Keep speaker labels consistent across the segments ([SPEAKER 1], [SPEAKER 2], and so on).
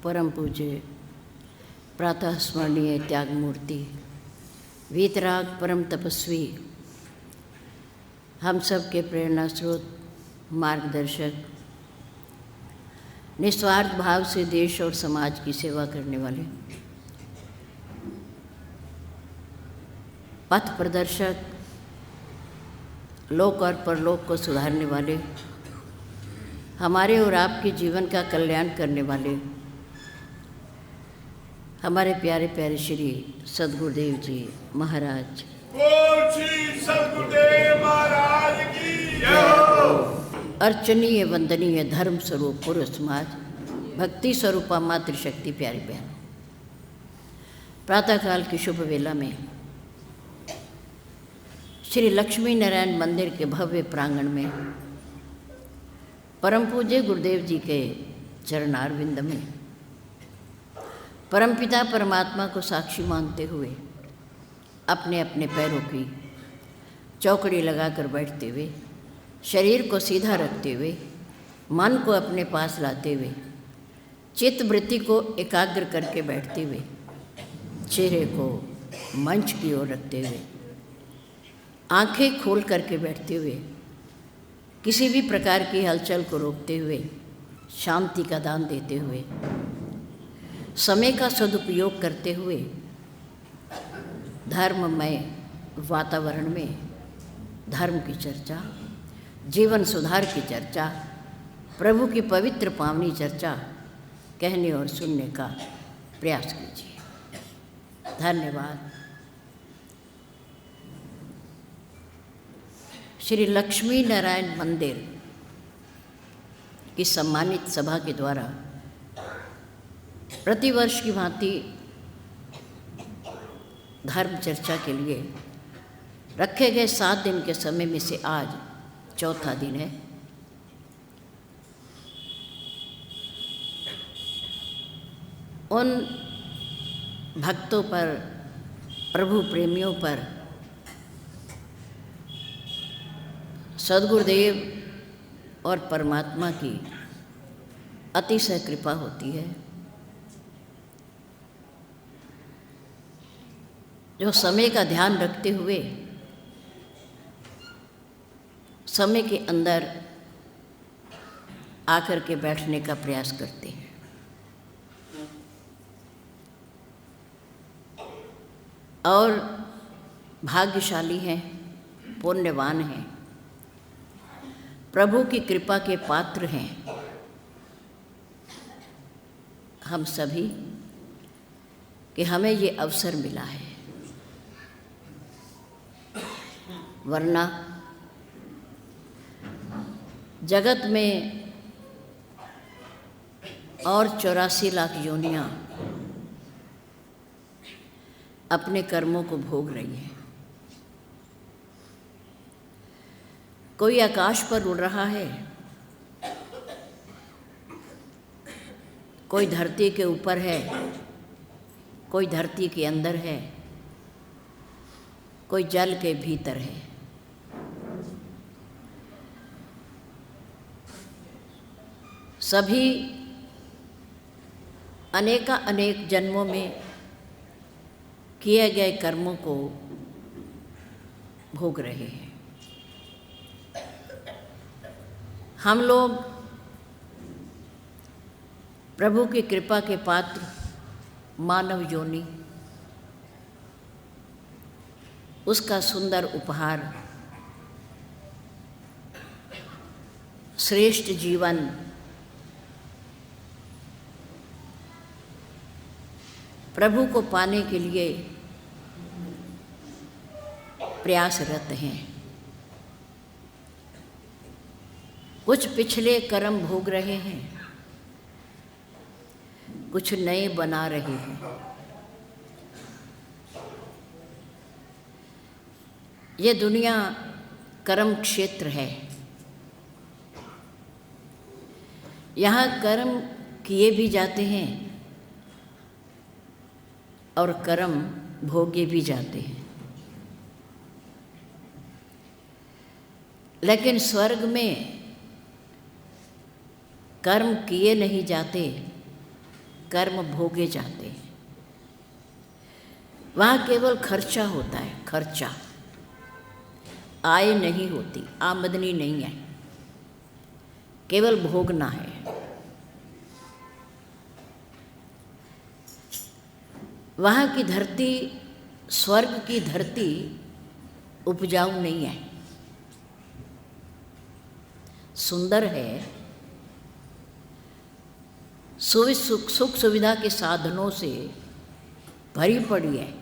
[SPEAKER 1] परम पूज्य प्रातः स्मरणीय त्याग मूर्ति वीतराग परम तपस्वी, हम सब के प्रेरणा स्रोत, मार्गदर्शक, निस्वार्थ भाव से देश और समाज की सेवा करने वाले, पथ प्रदर्शक, लोक और परलोक को सुधारने वाले, हमारे और आपके जीवन का कल्याण करने वाले हमारे प्यारे प्यारे श्री सद्गुरुदेव जी महाराज।
[SPEAKER 2] बोल श्री सद्गुरुदेव महाराज की जय।
[SPEAKER 1] अर्चनीय वंदनीय धर्म स्वरूप पूर्व समाज, भक्ति स्वरूपा मातृशक्ति प्यारी बहन, प्रातःकाल की शुभ वेला में श्री लक्ष्मी नारायण मंदिर के भव्य प्रांगण में परम पूज्य गुरुदेव जी के चरणारविंद में परमपिता परमात्मा को साक्षी मानते हुए अपने अपने पैरों की चौकड़ी लगाकर बैठते हुए, शरीर को सीधा रखते हुए, मन को अपने पास लाते हुए, चित्त वृत्ति को एकाग्र करके बैठते हुए, चेहरे को मंच की ओर रखते हुए, आंखें खोल करके बैठते हुए, किसी भी प्रकार की हलचल को रोकते हुए, शांति का दान देते हुए, समय का सदुपयोग करते हुए, धर्ममय वातावरण में धर्म की चर्चा, जीवन सुधार की चर्चा, प्रभु की पवित्र पावनी चर्चा कहने और सुनने का प्रयास कीजिए। धन्यवाद। श्री लक्ष्मी नारायण मंदिर की सम्मानित सभा के द्वारा प्रतिवर्ष की भांति धर्म चर्चा के लिए रखे गए 7 दिन के समय में से आज चौथा दिन है। उन भक्तों पर, प्रभु प्रेमियों पर सद्गुरुदेव और परमात्मा की अतिशय कृपा होती है, जो समय का ध्यान रखते हुए समय के अंदर आकर के बैठने का प्रयास करते हैं। और भाग्यशाली हैं, पुण्यवान हैं, प्रभु की कृपा के पात्र हैं हम सभी कि हमें ये अवसर मिला है। वरना जगत में और 84 लाख योनियां अपने कर्मों को भोग रही हैं। कोई आकाश पर उड़ रहा है, कोई धरती के ऊपर है, कोई धरती के अंदर है, कोई जल के भीतर है। सभी अनेक जन्मों में किए गए कर्मों को भोग रहे हैं। हम लोग प्रभु की कृपा के पात्र मानव योनि, उसका सुंदर उपहार, श्रेष्ठ जीवन, प्रभु को पाने के लिए प्रयासरत हैं। कुछ पिछले कर्म भोग रहे हैं, कुछ नए बना रहे हैं। ये दुनिया कर्म क्षेत्र है। यहाँ कर्म किए भी जाते हैं और कर्म भोगे भी जाते हैं। लेकिन स्वर्ग में कर्म किए नहीं जाते, कर्म भोगे जाते हैं। वहाँ केवल खर्चा होता है, खर्चा, आय नहीं होती, आमदनी नहीं है, केवल भोगना है। वहाँ की धरती, स्वर्ग की धरती उपजाऊ नहीं है, सुंदर है, सुख सुविधा के साधनों से भरी पड़ी है,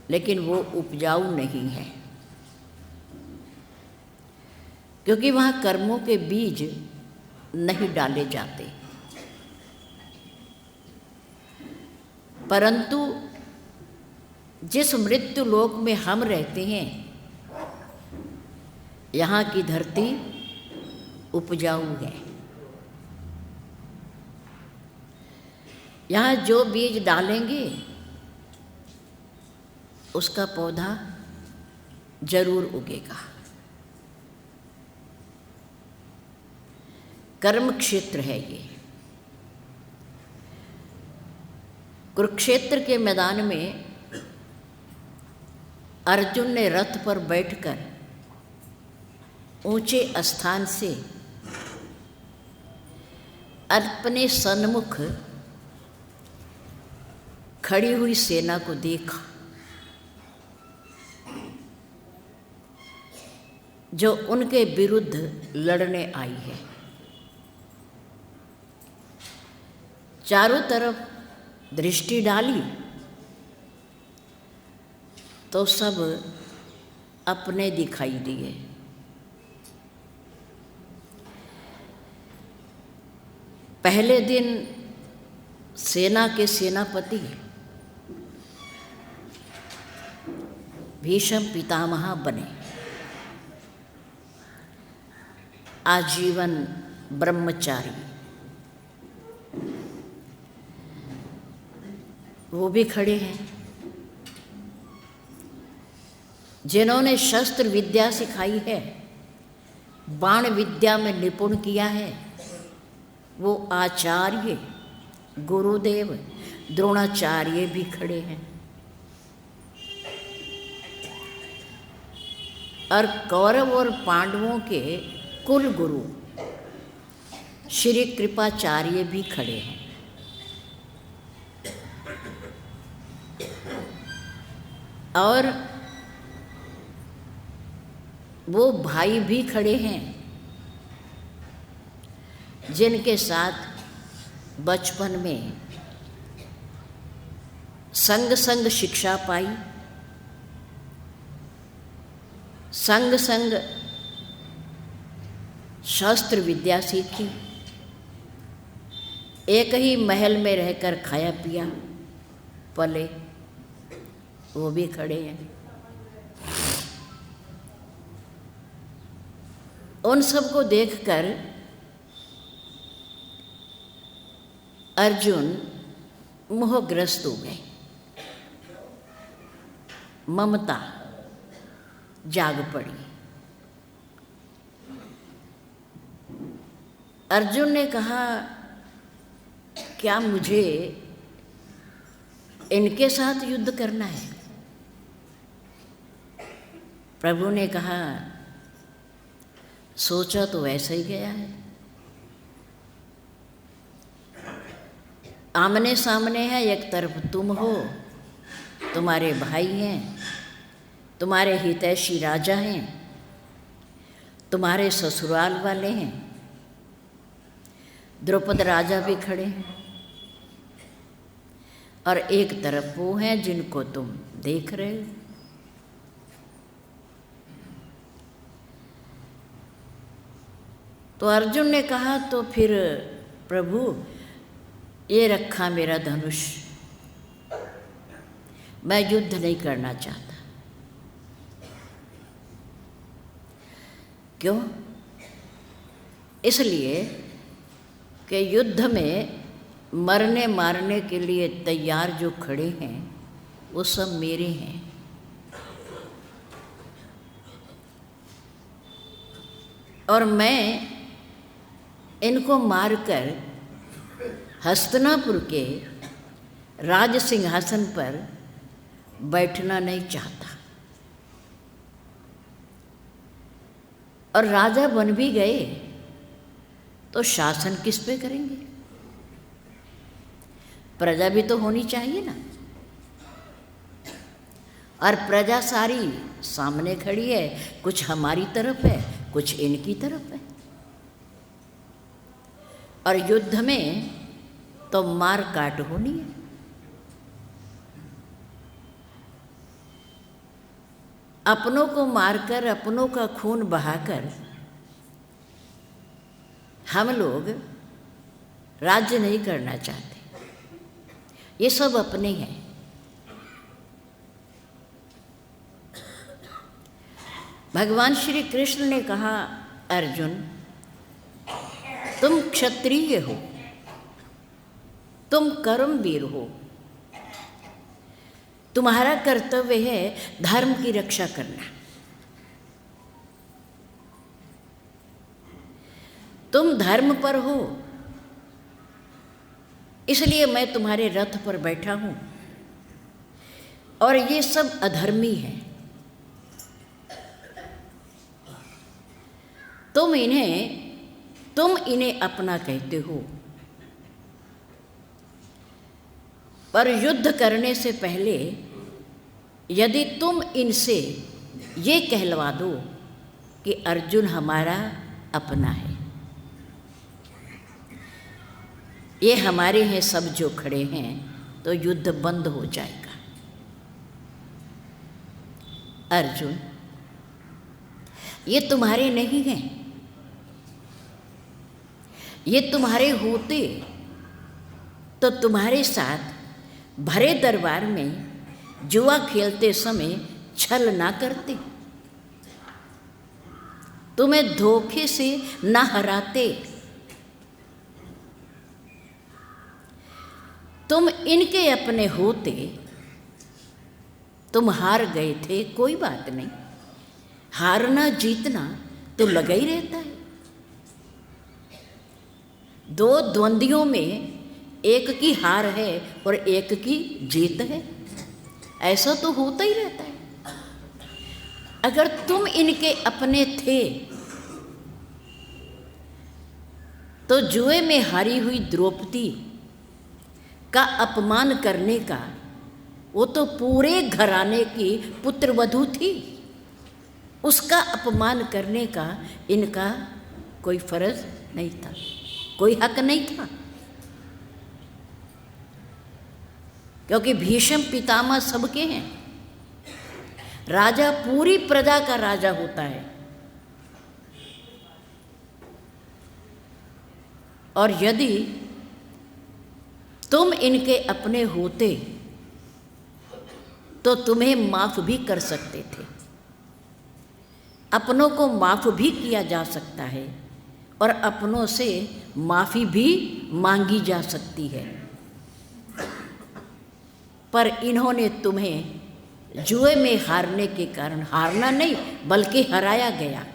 [SPEAKER 1] लेकिन वो उपजाऊ नहीं है, क्योंकि वहाँ कर्मों के बीज नहीं डाले जाते। परंतु जिस मृत्यु लोक में हम रहते हैं, यहाँ की धरती उपजाऊ है। यहाँ जो बीज डालेंगे उसका पौधा जरूर उगेगा। कर्म क्षेत्र है ये। कुरुक्षेत्र के मैदान में अर्जुन ने रथ पर बैठकर ऊंचे स्थान से अपने सन्मुख खड़ी हुई सेना को देखा, जो उनके विरुद्ध लड़ने आई है। चारों तरफ दृष्टि डाली तो सब अपने दिखाई दिए। पहले दिन सेना के सेनापति भीष्म पितामह बने, आजीवन ब्रह्मचारी, वो भी खड़े हैं। जिन्होंने शस्त्र विद्या सिखाई है, बाण विद्या में निपुण किया है, वो आचार्य गुरुदेव द्रोणाचार्य भी खड़े हैं। और कौरव और पांडवों के कुल गुरु श्री कृपाचार्य भी खड़े हैं। और वो भाई भी खड़े हैं जिनके साथ बचपन में संग संग शिक्षा पाई, संग संग शास्त्र विद्या सीखी, एक ही महल में रहकर खाया पिया पले, वो भी खड़े हैं। उन सबको देखकर अर्जुन मोहग्रस्त हो गए, ममता जाग पड़ी। अर्जुन ने कहा, क्या मुझे इनके साथ युद्ध करना है? प्रभु ने कहा, सोचा तो वैसा ही गया है। आमने सामने है, एक तरफ तुम हो, तुम्हारे भाई हैं, तुम्हारे हितैषी राजा हैं, तुम्हारे ससुराल वाले हैं, द्रौपद राजा भी खड़े हैं, और एक तरफ वो हैं जिनको तुम देख रहे हो। तो अर्जुन ने कहा, तो फिर प्रभु ये रखा मेरा धनुष, मैं युद्ध नहीं करना चाहता। क्यों? इसलिए कि युद्ध में मरने मारने के लिए तैयार जो खड़े हैं वो सब मेरे हैं। और मैं इनको मारकर हस्तिनापुर के राज सिंहासन पर बैठना नहीं चाहता, और राजा बन भी गए तो शासन किस पे करेंगे? प्रजा भी तो होनी चाहिए ना। और प्रजा सारी सामने खड़ी है, कुछ हमारी तरफ है, कुछ इनकी तरफ है। और युद्ध में तो मार काट होनी है। अपनों को मारकर, अपनों का खून बहाकर हम लोग राज्य नहीं करना चाहते। ये सब अपने हैं। भगवान श्री कृष्ण ने कहा, अर्जुन तुम क्षत्रिय हो, तुम कर्मवीर हो, तुम्हारा कर्तव्य है धर्म की रक्षा करना। तुम धर्म पर हो, इसलिए मैं तुम्हारे रथ पर बैठा हूं, और ये सब अधर्मी हैं। तुम इन्हें अपना कहते हो, पर युद्ध करने से पहले यदि तुम इनसे ये कहलवा दो कि अर्जुन हमारा अपना है, ये हमारे हैं सब जो खड़े हैं, तो युद्ध बंद हो जाएगा। अर्जुन ये तुम्हारे नहीं हैं, ये तुम्हारे होते तो तुम्हारे साथ भरे दरबार में जुआ खेलते समय छल ना करते, तुम्हें धोखे से ना हराते। तुम इनके अपने होते, तुम हार गए थे, कोई बात नहीं, हारना जीतना तो लगा ही रहता है। दो द्वंद्वियों में एक की हार है और एक की जीत है, ऐसा तो होता ही रहता है। अगर तुम इनके अपने थे तो जुए में हारी हुई द्रौपदी का अपमान करने का, वो तो पूरे घराने की पुत्रवधू थी, उसका अपमान करने का इनका कोई फर्ज नहीं था, कोई हक नहीं था। क्योंकि भीष्म पितामह सबके हैं, राजा पूरी प्रजा का राजा होता है। और यदि तुम इनके अपने होते तो तुम्हें माफ भी कर सकते थे, अपनों को माफ भी किया जा सकता है, और अपनों से माफी भी मांगी जा सकती है। पर इन्होंने तुम्हें जुए में हारने के कारण, हारना नहीं बल्कि हराया गया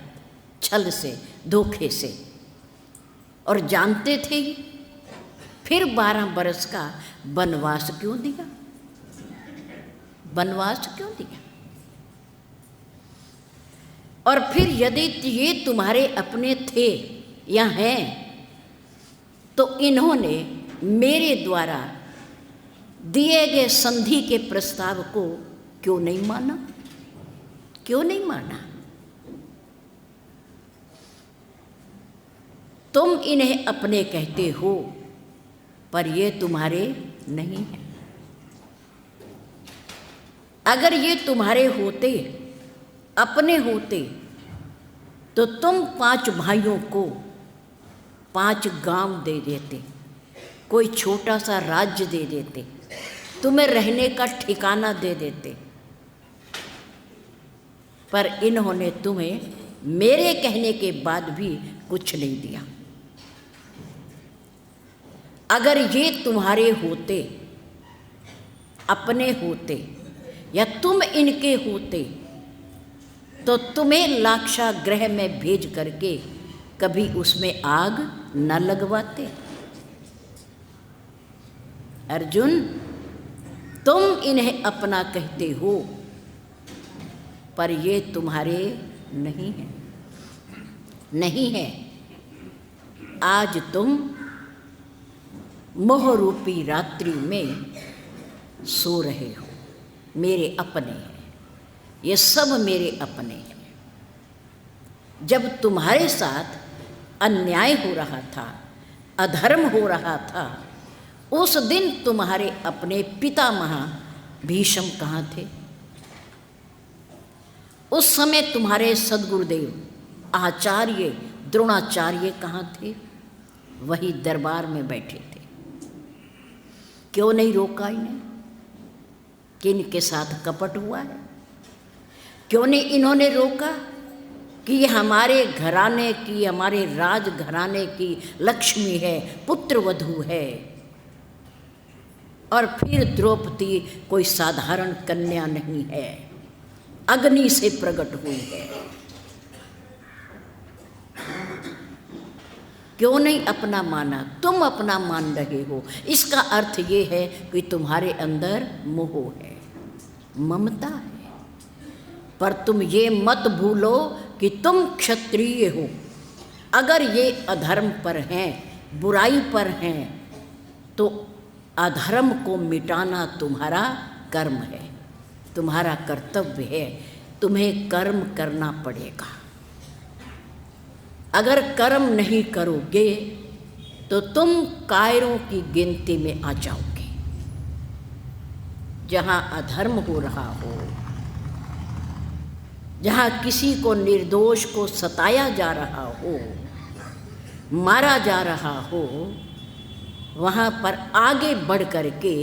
[SPEAKER 1] छल से, धोखे से, और जानते थे ही, फिर 12 बरस का वनवास क्यों दिया? वनवास क्यों दिया? और फिर यदि ये तुम्हारे अपने थे या हैं, तो इन्होंने मेरे द्वारा दिए गए संधि के प्रस्ताव को क्यों नहीं माना? क्यों नहीं माना? तुम इन्हें अपने कहते हो, पर ये तुम्हारे नहीं हैं। अगर ये तुम्हारे होते, अपने होते, तो तुम 5 भाइयों को 5 गांव दे देते, कोई छोटा सा राज्य दे देते, तुम्हें रहने का ठिकाना दे देते। पर इन्होंने तुम्हें मेरे कहने के बाद भी कुछ नहीं दिया। अगर ये तुम्हारे होते, अपने होते, या तुम इनके होते, तो तुम्हें लाक्षागृह में भेज करके कभी उसमें आग न लगवाते। अर्जुन, तुम इन्हें अपना कहते हो, पर ये तुम्हारे नहीं है, नहीं है। आज तुम मोह रूपी रात्रि में सो रहे हो। मेरे अपने हैं, ये सब मेरे अपने हैं। जब तुम्हारे साथ अन्याय हो रहा था, अधर्म हो रहा था, उस दिन तुम्हारे अपने पितामह भीष्म कहाँ थे? उस समय तुम्हारे सद्गुरुदेव आचार्य द्रोणाचार्य कहाँ थे? वही दरबार में बैठे थे। क्यों नहीं रोका इन्हें कि इनके साथ कपट हुआ है? क्यों नहीं इन्होंने रोका कि ये हमारे घराने की, हमारे राज घराने की लक्ष्मी है, पुत्रवधू है, और फिर द्रौपदी कोई साधारण कन्या नहीं है, अग्नि से प्रकट हुई है। क्यों नहीं अपना माना? तुम अपना मान रहे हो। इसका अर्थ ये है कि तुम्हारे अंदर मोह है, ममता है। पर तुम ये मत भूलो कि तुम क्षत्रिय हो। अगर ये अधर्म पर हैं, बुराई पर हैं, तो अधर्म को मिटाना तुम्हारा कर्म है, तुम्हारा कर्तव्य है। तुम्हें कर्म करना पड़ेगा। अगर कर्म नहीं करोगे तो तुम कायरों की गिनती में आ जाओगे। जहाँ अधर्म हो रहा हो, जहाँ किसी को निर्दोष को सताया जा रहा हो, मारा जा रहा हो, वहाँ पर आगे बढ़ कर के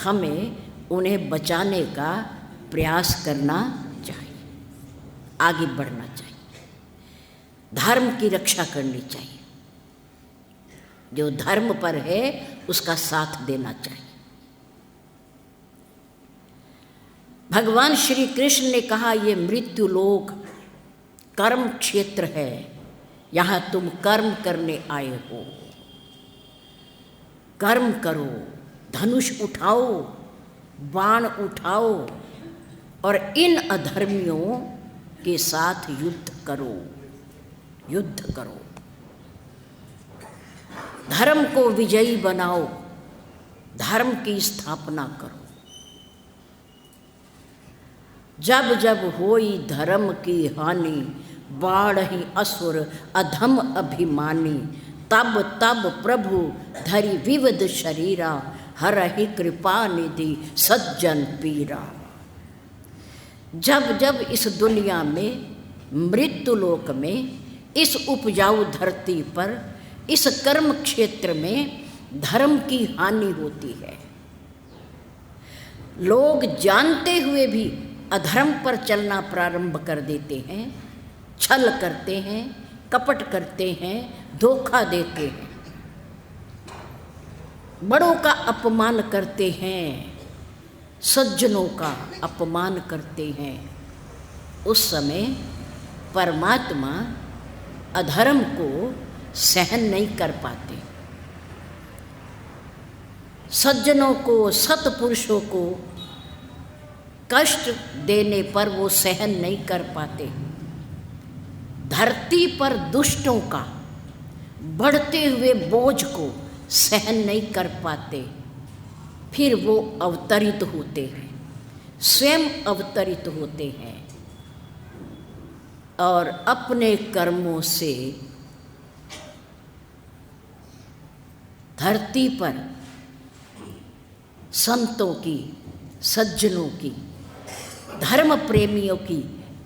[SPEAKER 1] हमें उन्हें बचाने का प्रयास करना चाहिए, आगे बढ़ना चाहिए, धर्म की रक्षा करनी चाहिए। जो धर्म पर है उसका साथ देना चाहिए। भगवान श्री कृष्ण ने कहा, ये मृत्यु लोक कर्म क्षेत्र है, यहाँ तुम कर्म करने आए हो। कर्म करो, धनुष उठाओ, बाण उठाओ और इन अधर्मियों के साथ युद्ध करो, युद्ध करो। धर्म को विजयी बनाओ, धर्म की स्थापना करो। जब जब होई धर्म की हानि, बाढ़हि असुर अधम अभिमानी, तब तब प्रभु धरि विविध शरीरा, हरहि कृपा निधि सज्जन पीरा। जब जब इस दुनिया में, मृत्यु लोक में, इस उपजाऊ धरती पर, इस कर्म क्षेत्र में धर्म की हानि होती है, लोग जानते हुए भी अधर्म पर चलना प्रारंभ कर देते हैं, छल करते हैं, कपट करते हैं, धोखा देते हैं, बड़ों का अपमान करते हैं, सज्जनों का अपमान करते हैं। उस समय परमात्मा अधर्म को सहन नहीं कर पाते। सज्जनों को, सत्पुरुषों को कष्ट देने पर वो सहन नहीं कर पाते। धरती पर दुष्टों का बढ़ते हुए बोझ को सहन नहीं कर पाते। फिर वो अवतरित होते हैं, स्वयं अवतरित होते हैं और अपने कर्मों से धरती पर संतों की, सज्जनों की, धर्म प्रेमियों की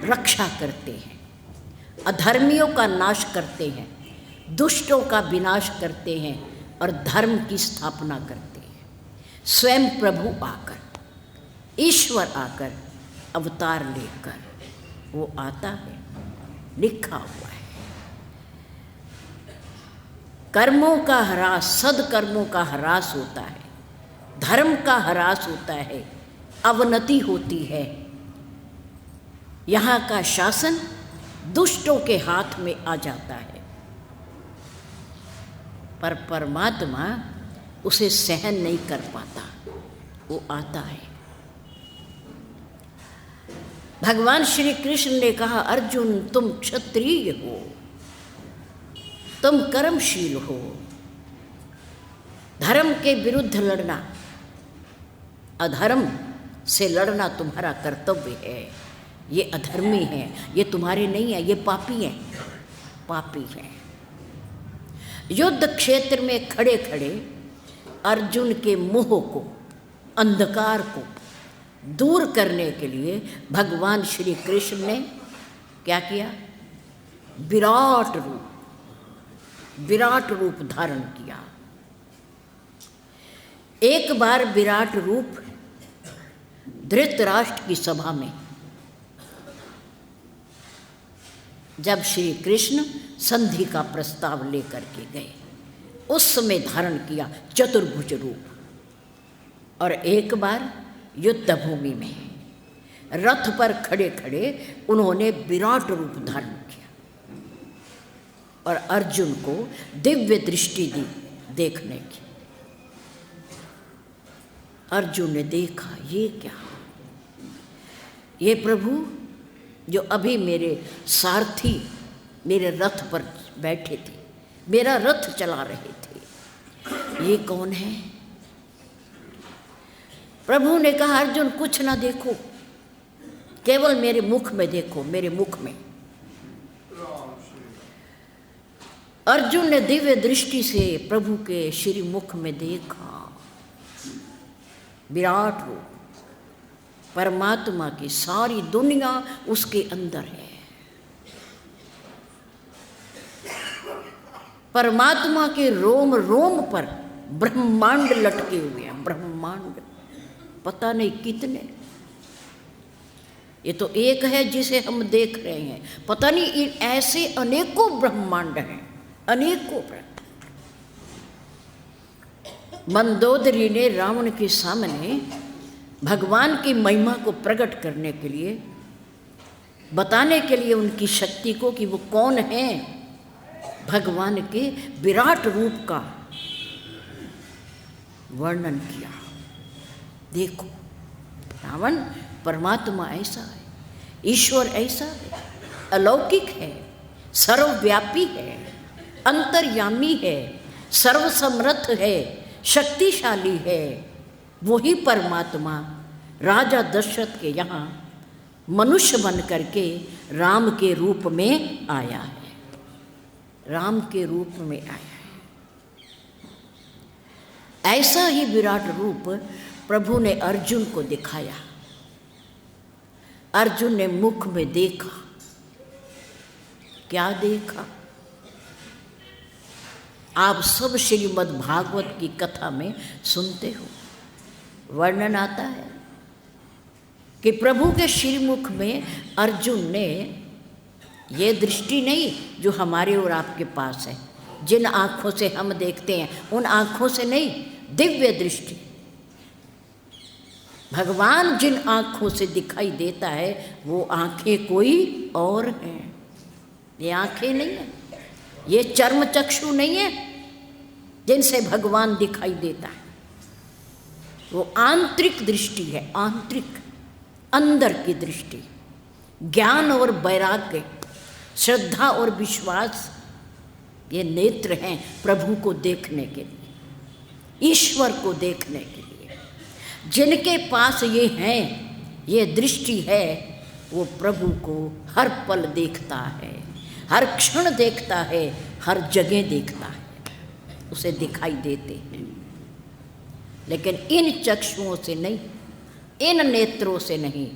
[SPEAKER 1] रक्षा करते हैं, अधर्मियों का नाश करते हैं, दुष्टों का विनाश करते हैं और धर्म की स्थापना करते हैं। स्वयं प्रभु आकर, ईश्वर आकर, अवतार लेकर वो आता है, लिखा हुआ है। कर्मों का ह्रास, सदकर्मों का ह्रास होता है, धर्म का ह्रास होता है, अवनति होती है। यहाँ का शासन दुष्टों के हाथ में आ जाता है। पर परमात्मा उसे सहन नहीं कर पाता, वो आता है। भगवान श्री कृष्ण ने कहा, अर्जुन तुम क्षत्रिय हो, तुम कर्मशील हो, धर्म के विरुद्ध लड़ना, अधर्म से लड़ना तुम्हारा कर्तव्य है। ये अधर्मी है, ये तुम्हारे नहीं है, ये पापी हैं, पापी हैं। युद्ध क्षेत्र में खड़े खड़े अर्जुन के मोह को, अंधकार को दूर करने के लिए भगवान श्री कृष्ण ने क्या किया? विराट रूप धारण किया। एक बार विराट रूप धृतराष्ट्र की सभा में जब श्री कृष्ण संधि का प्रस्ताव लेकर के गए, उस समय धारण किया चतुर्भुज रूप। और एक बार युद्ध भूमि में रथ पर खड़े खड़े उन्होंने विराट रूप धारण किया और अर्जुन को दिव्य दृष्टि दी देखने की। अर्जुन ने देखा, ये क्या? ये प्रभु जो अभी मेरे सारथी मेरे रथ पर बैठे थे, मेरा रथ चला रहे थे, ये कौन है? प्रभु ने कहा, अर्जुन कुछ ना देखो, केवल मेरे मुख में देखो, मेरे मुख में। अर्जुन ने दिव्य दृष्टि से प्रभु के श्री मुख में देखा। विराट रूप, परमात्मा की सारी दुनिया उसके अंदर है। परमात्मा के रोम रोम पर ब्रह्मांड लटके हुए हैं, ब्रह्मांड पता नहीं कितने। ये तो एक है जिसे हम देख रहे हैं, पता नहीं ऐसे अनेकों ब्रह्मांड हैं, अनेकों ब्रह्मांड। मंदोदरी ने रावण के सामने भगवान की महिमा को प्रकट करने के लिए, बताने के लिए उनकी शक्ति को कि वो कौन है, भगवान के विराट रूप का वर्णन किया। देखो रावण, परमात्मा ऐसा है, ईश्वर ऐसा है, अलौकिक है, सर्वव्यापी है, अंतर्यामी है, सर्वसमर्थ है, शक्तिशाली है। वही परमात्मा राजा दशरथ के यहाँ मनुष्य बन करके राम के रूप में आया है, राम के रूप में आया है। ऐसा ही विराट रूप प्रभु ने अर्जुन को दिखाया। अर्जुन ने मुख में देखा। क्या देखा? आप सब श्रीमद् भागवत की कथा में सुनते हो, वर्णन आता है कि प्रभु के श्रीमुख में अर्जुन ने ये दृष्टि नहीं जो हमारे और आपके पास है, जिन आँखों से हम देखते हैं उन आँखों से नहीं, दिव्य दृष्टि। भगवान जिन आँखों से दिखाई देता है वो आँखें कोई और हैं। ये आँखें नहीं है, ये चर्म चक्षु नहीं है जिनसे भगवान दिखाई देता है। वो आंतरिक दृष्टि है, आंतरिक, अंदर की दृष्टि। ज्ञान और वैराग्य, श्रद्धा और विश्वास, ये नेत्र हैं प्रभु को देखने के लिए, ईश्वर को देखने के लिए। जिनके पास ये हैं, ये दृष्टि है, वो प्रभु को हर पल देखता है, हर क्षण देखता है, हर जगह देखता है, उसे दिखाई देते हैं। लेकिन इन चक्षुओं से नहीं, इन नेत्रों से नहीं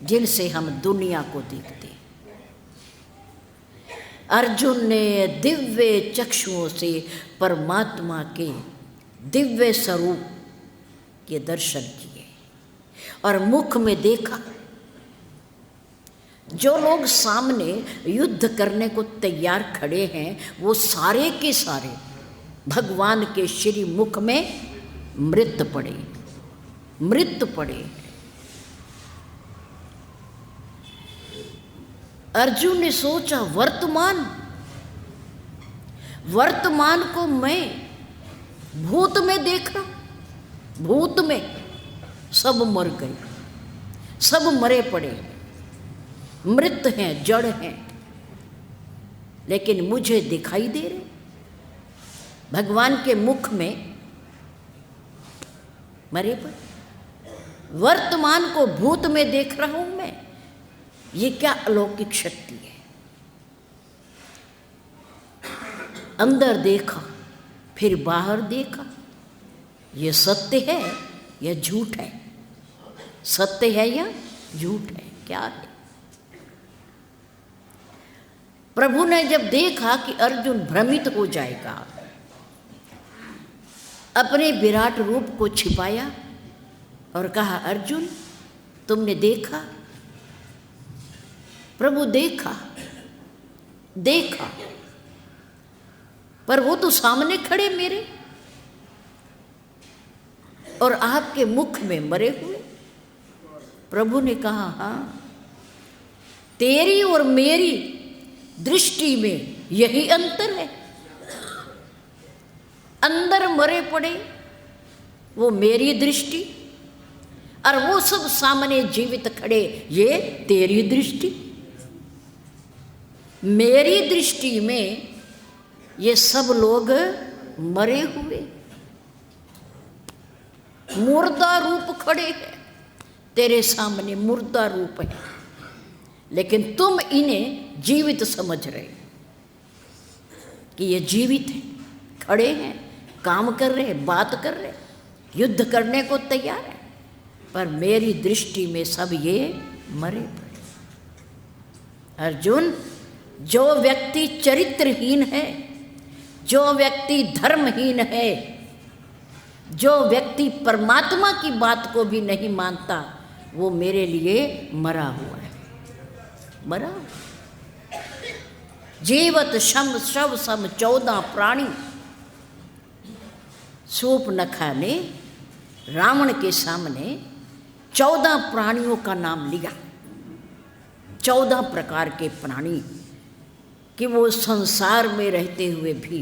[SPEAKER 1] जिनसे हम दुनिया को देखते। अर्जुन ने दिव्य चक्षुओं से परमात्मा के दिव्य स्वरूप के दर्शन किए और मुख में देखा। जो लोग सामने युद्ध करने को तैयार खड़े हैं वो सारे के सारे भगवान के श्री मुख में मृत पड़े, मृत पड़े। अर्जुन ने सोचा, वर्तमान को मैं भूत में देख रहा, भूत में सब मर गए, सब मरे पड़े, मृत हैं, जड़ हैं, लेकिन मुझे दिखाई दे रहे। भगवान के मुख में मरे पड़े। वर्तमान को भूत में देख रहा हूं मैं, ये क्या अलौकिक शक्ति है। अंदर देखा, फिर बाहर देखा, ये सत्य है या झूठ है, सत्य है या झूठ है, क्या है। प्रभु ने जब देखा कि अर्जुन भ्रमित हो जाएगा, अपने विराट रूप को छिपाया और कहा, अर्जुन तुमने देखा? प्रभु देखा, देखा, पर वो तो सामने खड़े मेरे और आपके मुख में मरे हुए। प्रभु ने कहा, हाँ, तेरी और मेरी दृष्टि में यही अंतर है। अंदर मरे पड़े वो मेरी दृष्टि, और वो सब सामने जीवित खड़े ये तेरी दृष्टि। मेरी दृष्टि में ये सब लोग मरे हुए मुर्दा रूप खड़े हैं, तेरे सामने मुर्दा रूप है, लेकिन तुम इन्हें जीवित समझ रहे कि ये जीवित हैं, खड़े हैं, काम कर रहे हैं, बात कर रहे हैं, युद्ध करने को तैयार है, पर मेरी दृष्टि में सब ये मरे पड़े। अर्जुन, जो व्यक्ति चरित्रहीन है, जो व्यक्ति धर्महीन है, जो व्यक्ति परमात्मा की बात को भी नहीं मानता, वो मेरे लिए मरा हुआ है, मरा। जीवत शम शव सम 14 प्राणी। शूर्पणखा ने रावण के सामने 14 प्राणियों का नाम लिया, 14 प्रकार के प्राणी कि वो संसार में रहते हुए भी,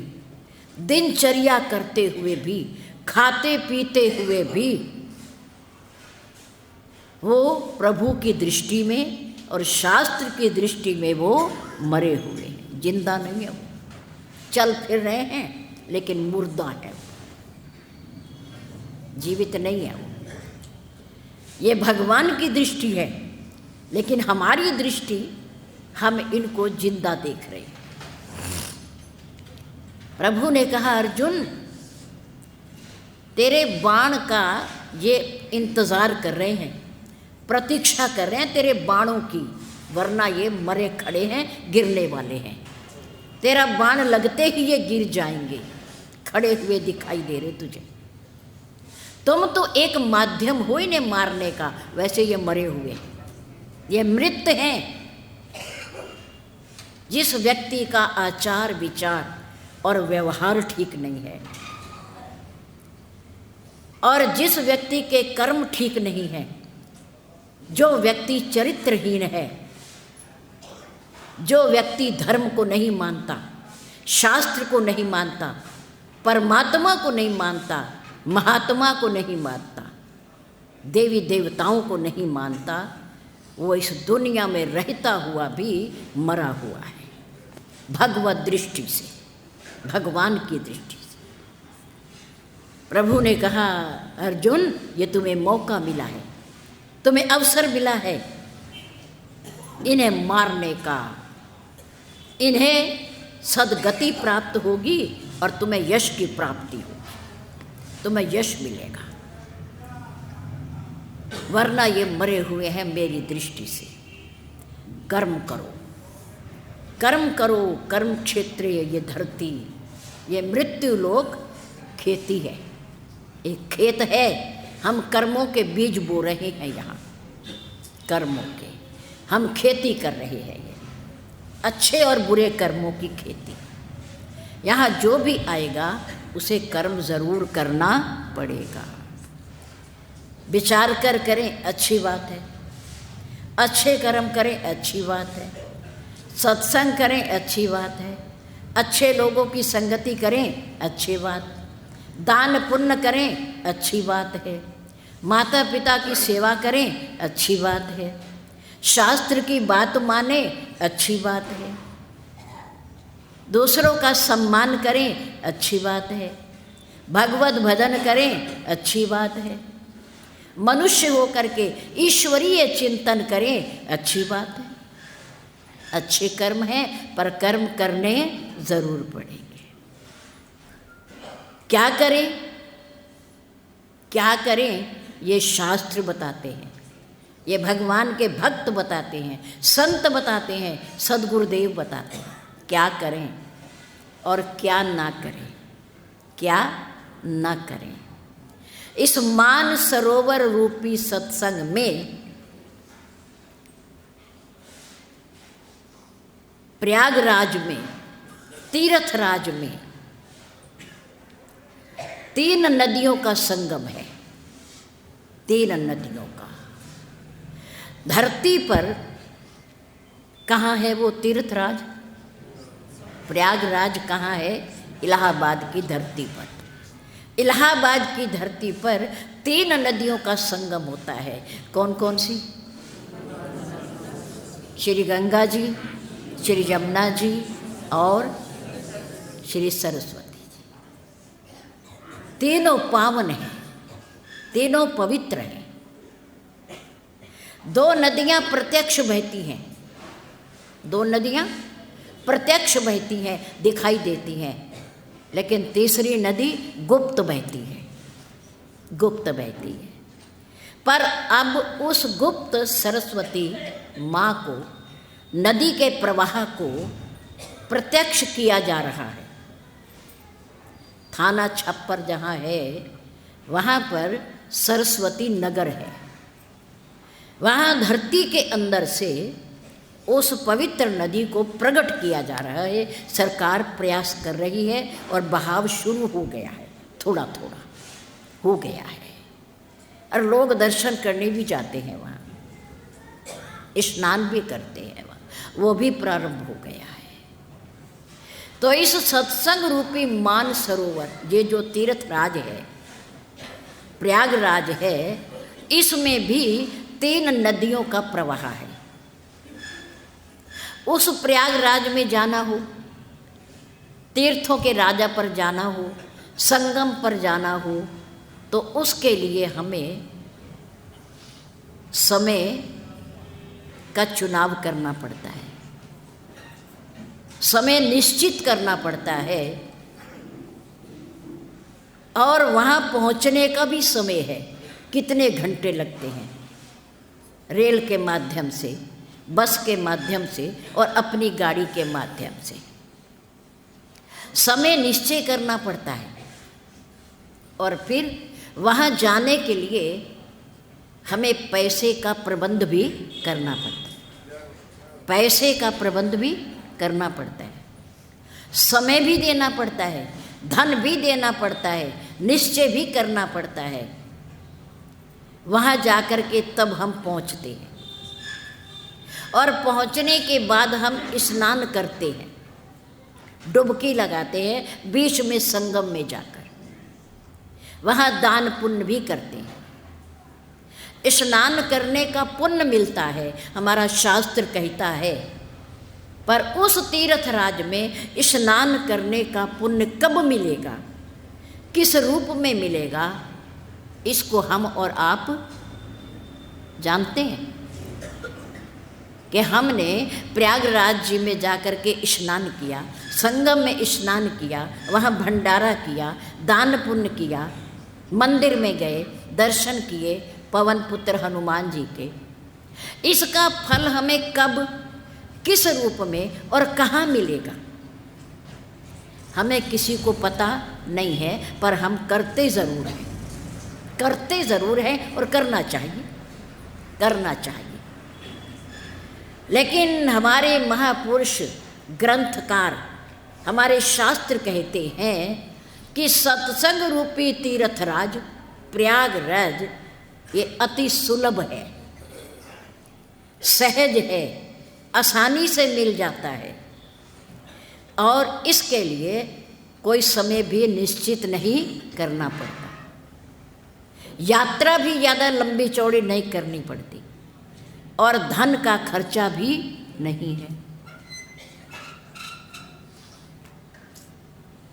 [SPEAKER 1] दिनचर्या करते हुए भी, खाते पीते हुए भी वो प्रभु की दृष्टि में और शास्त्र की दृष्टि में वो मरे हुए हैं, जिंदा नहीं है। वो चल फिर रहे हैं लेकिन मुर्दा है, जीवित नहीं है वो। ये भगवान की दृष्टि है, लेकिन हमारी दृष्टि, हम इनको जिंदा देख रहे हैं। प्रभु ने कहा, अर्जुन तेरे बाण का ये इंतजार कर रहे हैं, प्रतीक्षा कर रहे हैं तेरे बाणों की, वरना ये मरे खड़े हैं, गिरने वाले हैं। तेरा बाण लगते ही ये गिर जाएंगे, खड़े हुए दिखाई दे रहे तुझे। तुम तो एक माध्यम हो इन्हें मारने का, वैसे ये मरे हुए हैं, ये मृत हैं। जिस व्यक्ति का आचार विचार और व्यवहार ठीक नहीं है, और जिस व्यक्ति के कर्म ठीक नहीं है, जो व्यक्ति चरित्रहीन है, जो व्यक्ति धर्म को नहीं मानता, शास्त्र को नहीं मानता, परमात्मा को नहीं मानता, महात्मा को नहीं मानता, देवी देवताओं को नहीं मानता, वो इस दुनिया में रहता हुआ भी मरा हुआ है, भगवत दृष्टि से, भगवान की दृष्टि से। प्रभु ने कहा, अर्जुन ये तुम्हें मौका मिला है, तुम्हें अवसर मिला है इन्हें मारने का, इन्हें सद्गति प्राप्त होगी और तुम्हें यश की प्राप्ति होगी, तुम्हें यश मिलेगा, वरना ये मरे हुए हैं मेरी दृष्टि से। कर्म करो, कर्म करो, कर्म क्षेत्र ये धरती, ये मृत्यु लोक खेती है, एक खेत है, हम कर्मों के बीज बो रहे हैं यहाँ, कर्मों के हम खेती कर रहे हैं, ये अच्छे और बुरे कर्मों की खेती। यहाँ जो भी आएगा उसे कर्म ज़रूर करना पड़ेगा। विचार कर करें अच्छी बात है, अच्छे कर्म करें अच्छी बात है, सत्संग करें अच्छी बात है, अच्छे लोगों की संगति करें अच्छी बात, दान पुण्य करें, अच्छी बात है। माता पिता की सेवा करें, अच्छी बात है। शास्त्र की बात माने, अच्छी बात है। दूसरों का सम्मान करें, अच्छी बात है। भगवत भजन करें, अच्छी बात है। मनुष्य होकर के ईश्वरीय चिंतन करें, अच्छी बात है। अच्छे कर्म हैं, पर कर्म करने जरूर पड़ेंगे। क्या करें, क्या करें, ये शास्त्र बताते हैं, ये भगवान के भक्त बताते हैं, संत बताते हैं, सद्गुरुदेव बताते हैं क्या करें और क्या ना करें, क्या ना करें। इस मान सरोवर रूपी सत्संग में प्रयागराज में, तीर्थराज में 3 नदियों का संगम है। 3 नदियों का। धरती पर कहाँ है वो तीर्थराज? प्रयागराज कहाँ है? इलाहाबाद की धरती पर। इलाहाबाद की धरती पर 3 नदियों का संगम होता है। कौन कौन सी? श्री गंगा जी, श्री यमुना जी और श्री सरस्वती जी। तीनों पावन हैं, तीनों पवित्र हैं। 2 नदियाँ प्रत्यक्ष बहती हैं, 2 नदियाँ प्रत्यक्ष बहती हैं, दिखाई देती हैं, लेकिन तीसरी नदी गुप्त बहती है, गुप्त बहती है। पर अब उस गुप्त सरस्वती माँ को, नदी के प्रवाह को प्रत्यक्ष किया जा रहा है। थाना छप्पर जहाँ है वहाँ पर सरस्वती नगर है। वहाँ धरती के अंदर से उस पवित्र नदी को प्रकट किया जा रहा है। सरकार प्रयास कर रही है और बहाव शुरू हो गया है, थोड़ा थोड़ा हो गया है, और लोग दर्शन करने भी जाते हैं, वहाँ स्नान भी करते हैं, वहाँ वो भी प्रारंभ हो गया है। तो इस सत्संग रूपी मान सरोवर, ये जो तीर्थराज है, प्रयागराज है, इसमें भी 3 नदियों का प्रवाह है। उस प्रयागराज में जाना हो, तीर्थों के राजा पर जाना हो, संगम पर जाना हो, तो उसके लिए हमें समय का चुनाव करना पड़ता है, समय निश्चित करना पड़ता है, और वहाँ पहुँचने का भी समय है, कितने घंटे लगते हैं, रेल के माध्यम से, बस के माध्यम से और अपनी गाड़ी के माध्यम से समय निश्चय करना पड़ता है। और फिर वहाँ जाने के लिए हमें पैसे का प्रबंध भी करना पड़ता है, पैसे का प्रबंध भी करना पड़ता है, समय भी देना पड़ता है, धन भी देना पड़ता है, निश्चय भी करना पड़ता है। वहाँ जाकर के तब हम पहुँचते हैं, और पहुँचने के बाद हम स्नान करते हैं, डुबकी लगाते हैं बीच में संगम में जाकर, वहाँ दान पुण्य भी करते हैं। स्नान करने का पुण्य मिलता है, हमारा शास्त्र कहता है, पर उस तीर्थराज में स्नान करने का पुण्य कब मिलेगा, किस रूप में मिलेगा, इसको हम और आप जानते हैं कि हमने प्रयागराज जी में जाकर के स्नान किया, संगम में स्नान किया, वहाँ भंडारा किया, दान पुण्य किया, मंदिर में गए, दर्शन किए पवन पुत्र हनुमान जी के। इसका फल हमें कब, किस रूप में और कहाँ मिलेगा, हमें किसी को पता नहीं है, पर हम करते ज़रूर हैं, करते ज़रूर हैं और करना चाहिए, करना चाहिए। लेकिन हमारे महापुरुष ग्रंथकार, हमारे शास्त्र कहते हैं कि सत्संग रूपी तीर्थराज प्रयागराज ये अति सुलभ है, सहज है, आसानी से मिल जाता है, और इसके लिए कोई समय भी निश्चित नहीं करना पड़ता, यात्रा भी ज़्यादा लंबी चौड़ी नहीं करनी पड़ती, और धन का खर्चा भी नहीं है।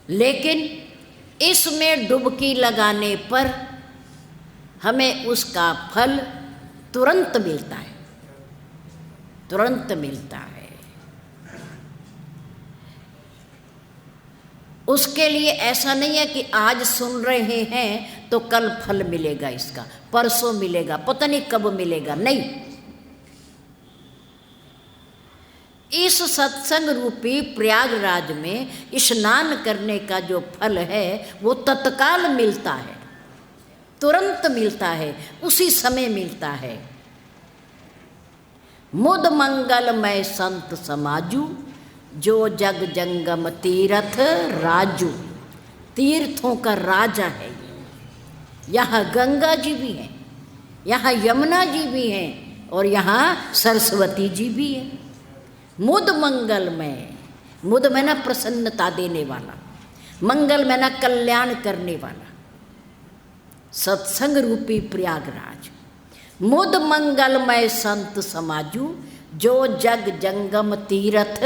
[SPEAKER 1] लेकिन इसमें डुबकी लगाने पर हमें उसका फल तुरंत मिलता है, तुरंत मिलता है। उसके लिए ऐसा नहीं है कि आज सुन रहे हैं तो कल फल मिलेगा, इसका परसों मिलेगा, पता नहीं कब मिलेगा, नहीं। इस सत्संग रूपी प्रयागराज में स्नान करने का जो फल है वो तत्काल मिलता है, तुरंत मिलता है, उसी समय मिलता है। मुद मंगलमय संत समाजू, जो जग जंगम तीर्थ राजू। तीर्थों का राजा है ये। यहाँ गंगा जी भी हैं, यहाँ यमुना जी भी हैं, और यहाँ सरस्वती जी भी हैं। मुद मंगलमय, मुद में ना प्रसन्नता देने वाला, मंगल में ना कल्याण करने वाला, सत्संग रूपी प्रयागराज। मुद मंगलमय संत समाजू, जो जग जंगम तीर्थ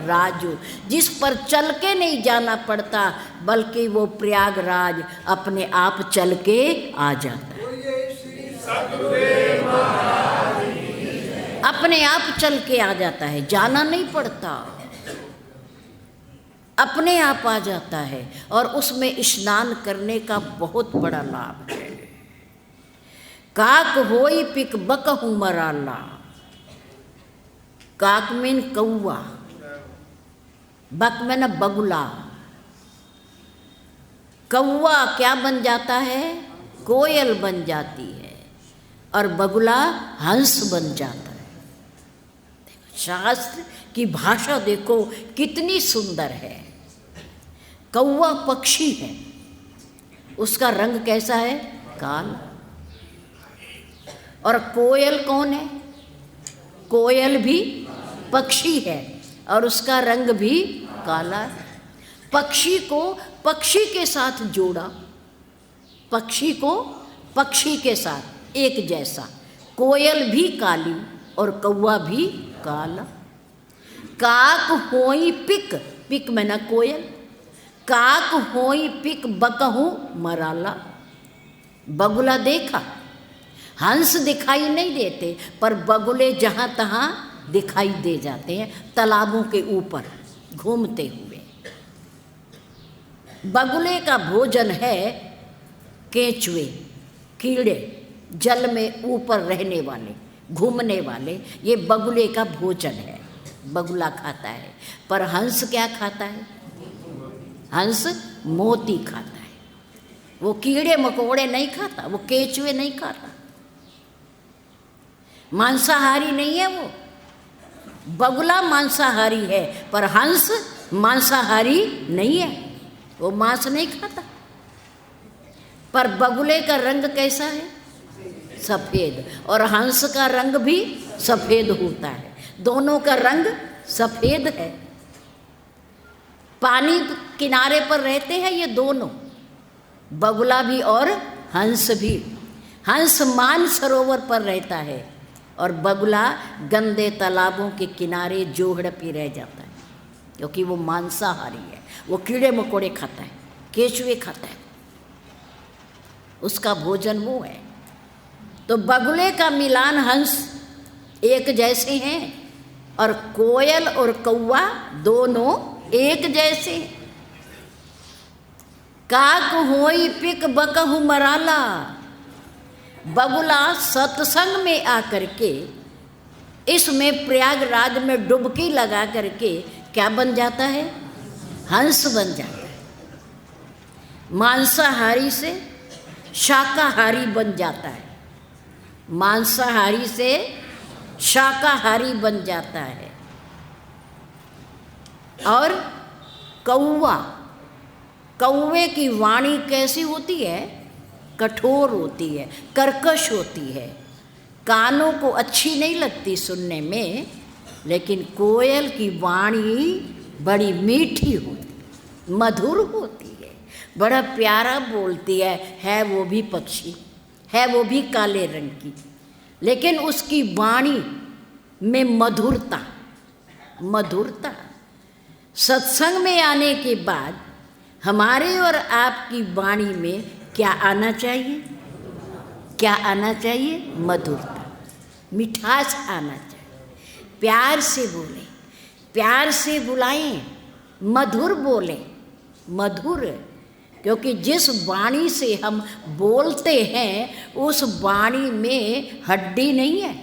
[SPEAKER 1] राजू। जिस पर चल के नहीं जाना पड़ता, बल्कि वो प्रयागराज अपने आप चल के आ जाता है, अपने आप चल के आ जाता है, जाना नहीं पड़ता, अपने आप आ जाता है। और उसमें स्नान करने का बहुत बड़ा लाभ है। काक होई पिक बकहु मराला। काक में कौआ, बक में न बगुला। कौआ क्या बन जाता है? कोयल बन जाती है, और बगुला हंस बन जाता है। शास्त्र की भाषा देखो कितनी सुंदर है। कौआ पक्षी है, उसका रंग कैसा है? काला। और कोयल कौन है? कोयल भी पक्षी है, और उसका रंग भी काला है। पक्षी को पक्षी के साथ जोड़ा, पक्षी को पक्षी के साथ एक जैसा। कोयल भी काली और कौआ भी काला। काक होई पिक, पिक में ना कोयल। काक होई पिक बकहु मराला। बगुला देखा, हंस दिखाई नहीं देते, पर बगुले जहाँ तहाँ दिखाई दे जाते हैं, तालाबों के ऊपर घूमते हुए। बगुले का भोजन है केंचुए, कीड़े, जल में ऊपर रहने वाले, घूमने वाले, ये बगुले का भोजन है, बगुला खाता है। पर हंस क्या खाता है? हंस मोती खाता है। वो कीड़े मकोड़े नहीं खाता, वो केंचुए नहीं खाता, मांसाहारी नहीं है वो। बगुला मांसाहारी है, पर हंस मांसाहारी नहीं है, वो मांस नहीं खाता। पर बगुले का रंग कैसा है? सफ़ेद, और हंस का रंग भी सफ़ेद होता है, दोनों का रंग सफ़ेद है। पानी किनारे पर रहते हैं ये दोनों, बगुला भी और हंस भी। हंस मानसरोवर पर रहता है, और बगुला गंदे तालाबों के किनारे जोहड़ पे रह जाता है, क्योंकि वो मांसाहारी है। वो कीड़े मकोड़े खाता है, केंचुए खाता है, उसका भोजन वो है। तो बगुले का मिलान हंस एक जैसे हैं, और कोयल और कौआ दोनों एक जैसे। काक होई पिक बकहु मराला। बगुला सत्संग में आकर के, इसमें प्रयागराज में डुबकी लगा करके क्या बन जाता है? हंस बन जाता है। मांसाहारी से शाकाहारी बन जाता है, मांसाहारी से शाकाहारी बन जाता है। और कौआ, कौवे की वाणी कैसी होती है? कठोर होती है, कर्कश होती है, कानों को अच्छी नहीं लगती सुनने में। लेकिन कोयल की वाणी बड़ी मीठी होती, मधुर होती है, बड़ा प्यारा बोलती है वो भी पक्षी, है वो भी काले रंग की, लेकिन उसकी वाणी में मधुरता, मधुरता। सत्संग में आने के बाद हमारे और आपकी वाणी में क्या आना चाहिए? क्या आना चाहिए? मधुरता, मिठास आना चाहिए। प्यार से बोलें, प्यार से बुलाएं, मधुर बोलें, मधुर, क्योंकि जिस वाणी से हम बोलते हैं उस वाणी में हड्डी नहीं है,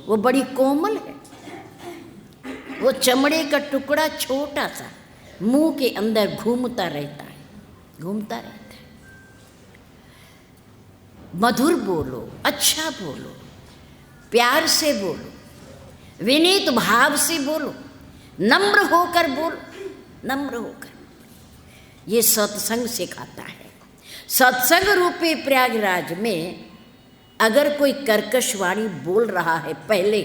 [SPEAKER 1] वो बड़ी कोमल है, वो चमड़े का टुकड़ा छोटा सा मुंह के अंदर घूमता रहता है, घूमता रहता है। मधुर बोलो, अच्छा बोलो, प्यार से बोलो, विनीत भाव से बोलो, नम्र होकर बोलो, नम्र होकर। ये सत्संग सिखाता है। सत्संग रूपी प्रयागराज में अगर कोई कर्कश वाणी बोल रहा है पहले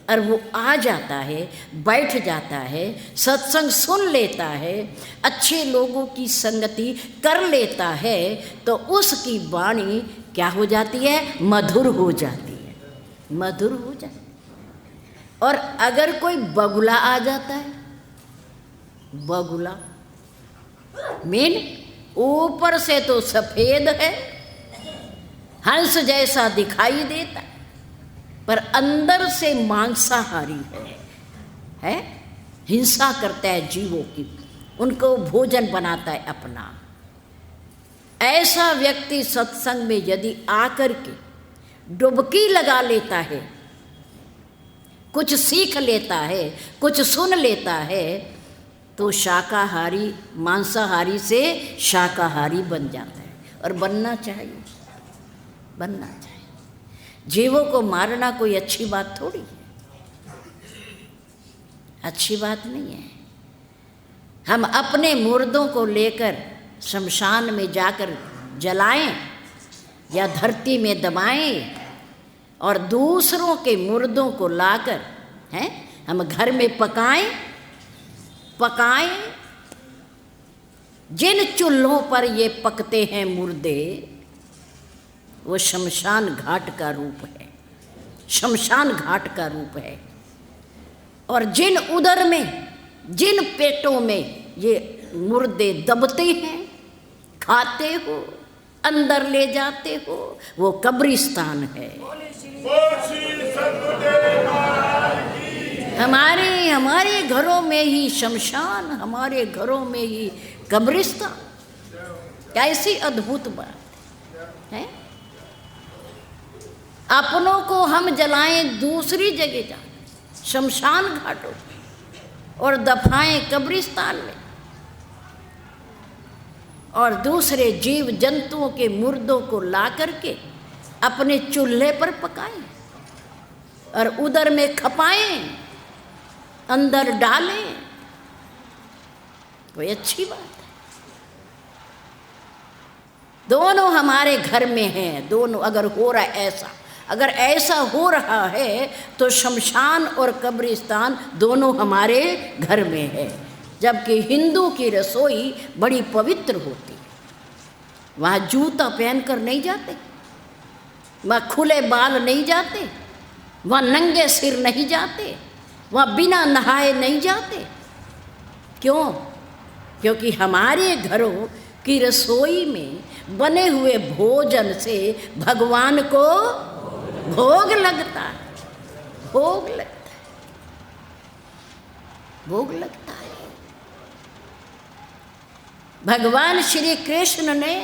[SPEAKER 1] और वो आ जाता है, बैठ जाता है, सत्संग सुन लेता है, अच्छे लोगों की संगति कर लेता है, तो उसकी वाणी क्या हो जाती है? मधुर हो जाती है, मधुर हो जाती है। और अगर कोई बगुला आ जाता है, बगुला मीन ऊपर से तो सफेद है, हंस जैसा दिखाई देता है, पर अंदर से मांसाहारी है, हिंसा करता है जीवों की, उनको भोजन बनाता है अपना। ऐसा व्यक्ति सत्संग में यदि आकर के डुबकी लगा लेता है, कुछ सीख लेता है, कुछ सुन लेता है, तो शाकाहारी, मांसाहारी से शाकाहारी बन जाता है। और बनना चाहिए, बनना चाहिए। जीवों को मारना कोई अच्छी बात थोड़ी है, अच्छी बात नहीं है। हम अपने मुर्दों को लेकर शमशान में जाकर जलाएं या धरती में दबाएं, और दूसरों के मुर्दों को लाकर हम घर में पकाएं, जिन चूल्हों पर ये पकते हैं मुर्दे, वो शमशान घाट का रूप है, शमशान घाट का रूप है। और जिन उदर में, जिन पेटों में ये मुर्दे दबते हैं, खाते हो, अंदर ले जाते हो, वो कब्रिस्तान है। हमारे घरों में ही शमशान, हमारे घरों में ही कब्रिस्तान। कैसी अद्भुत बात है। अपनों को हम जलाएं दूसरी जगह जाए, शमशान घाटों, और दफाएं कब्रिस्तान में, और दूसरे जीव जंतुओं के मुर्दों को ला करके अपने चूल्हे पर पकाएं और उदर में खपाएं, अंदर डालें। कोई अच्छी बात है? दोनों हमारे घर में हैं, दोनों। अगर हो रहा है ऐसा, अगर ऐसा हो रहा है तो शमशान और कब्रिस्तान दोनों हमारे घर में है। जबकि हिंदू की रसोई बड़ी पवित्र होती है, वहाँ जूता पहनकर नहीं जाते, वहाँ खुले बाल नहीं जाते, वहाँ नंगे सिर नहीं जाते, वहाँ बिना नहाए नहीं जाते। क्यों? क्योंकि हमारे घरों की रसोई में बने हुए भोजन से भगवान को भोग लगता है, भोग लगता है, भोग लगता है। भगवान श्री कृष्ण ने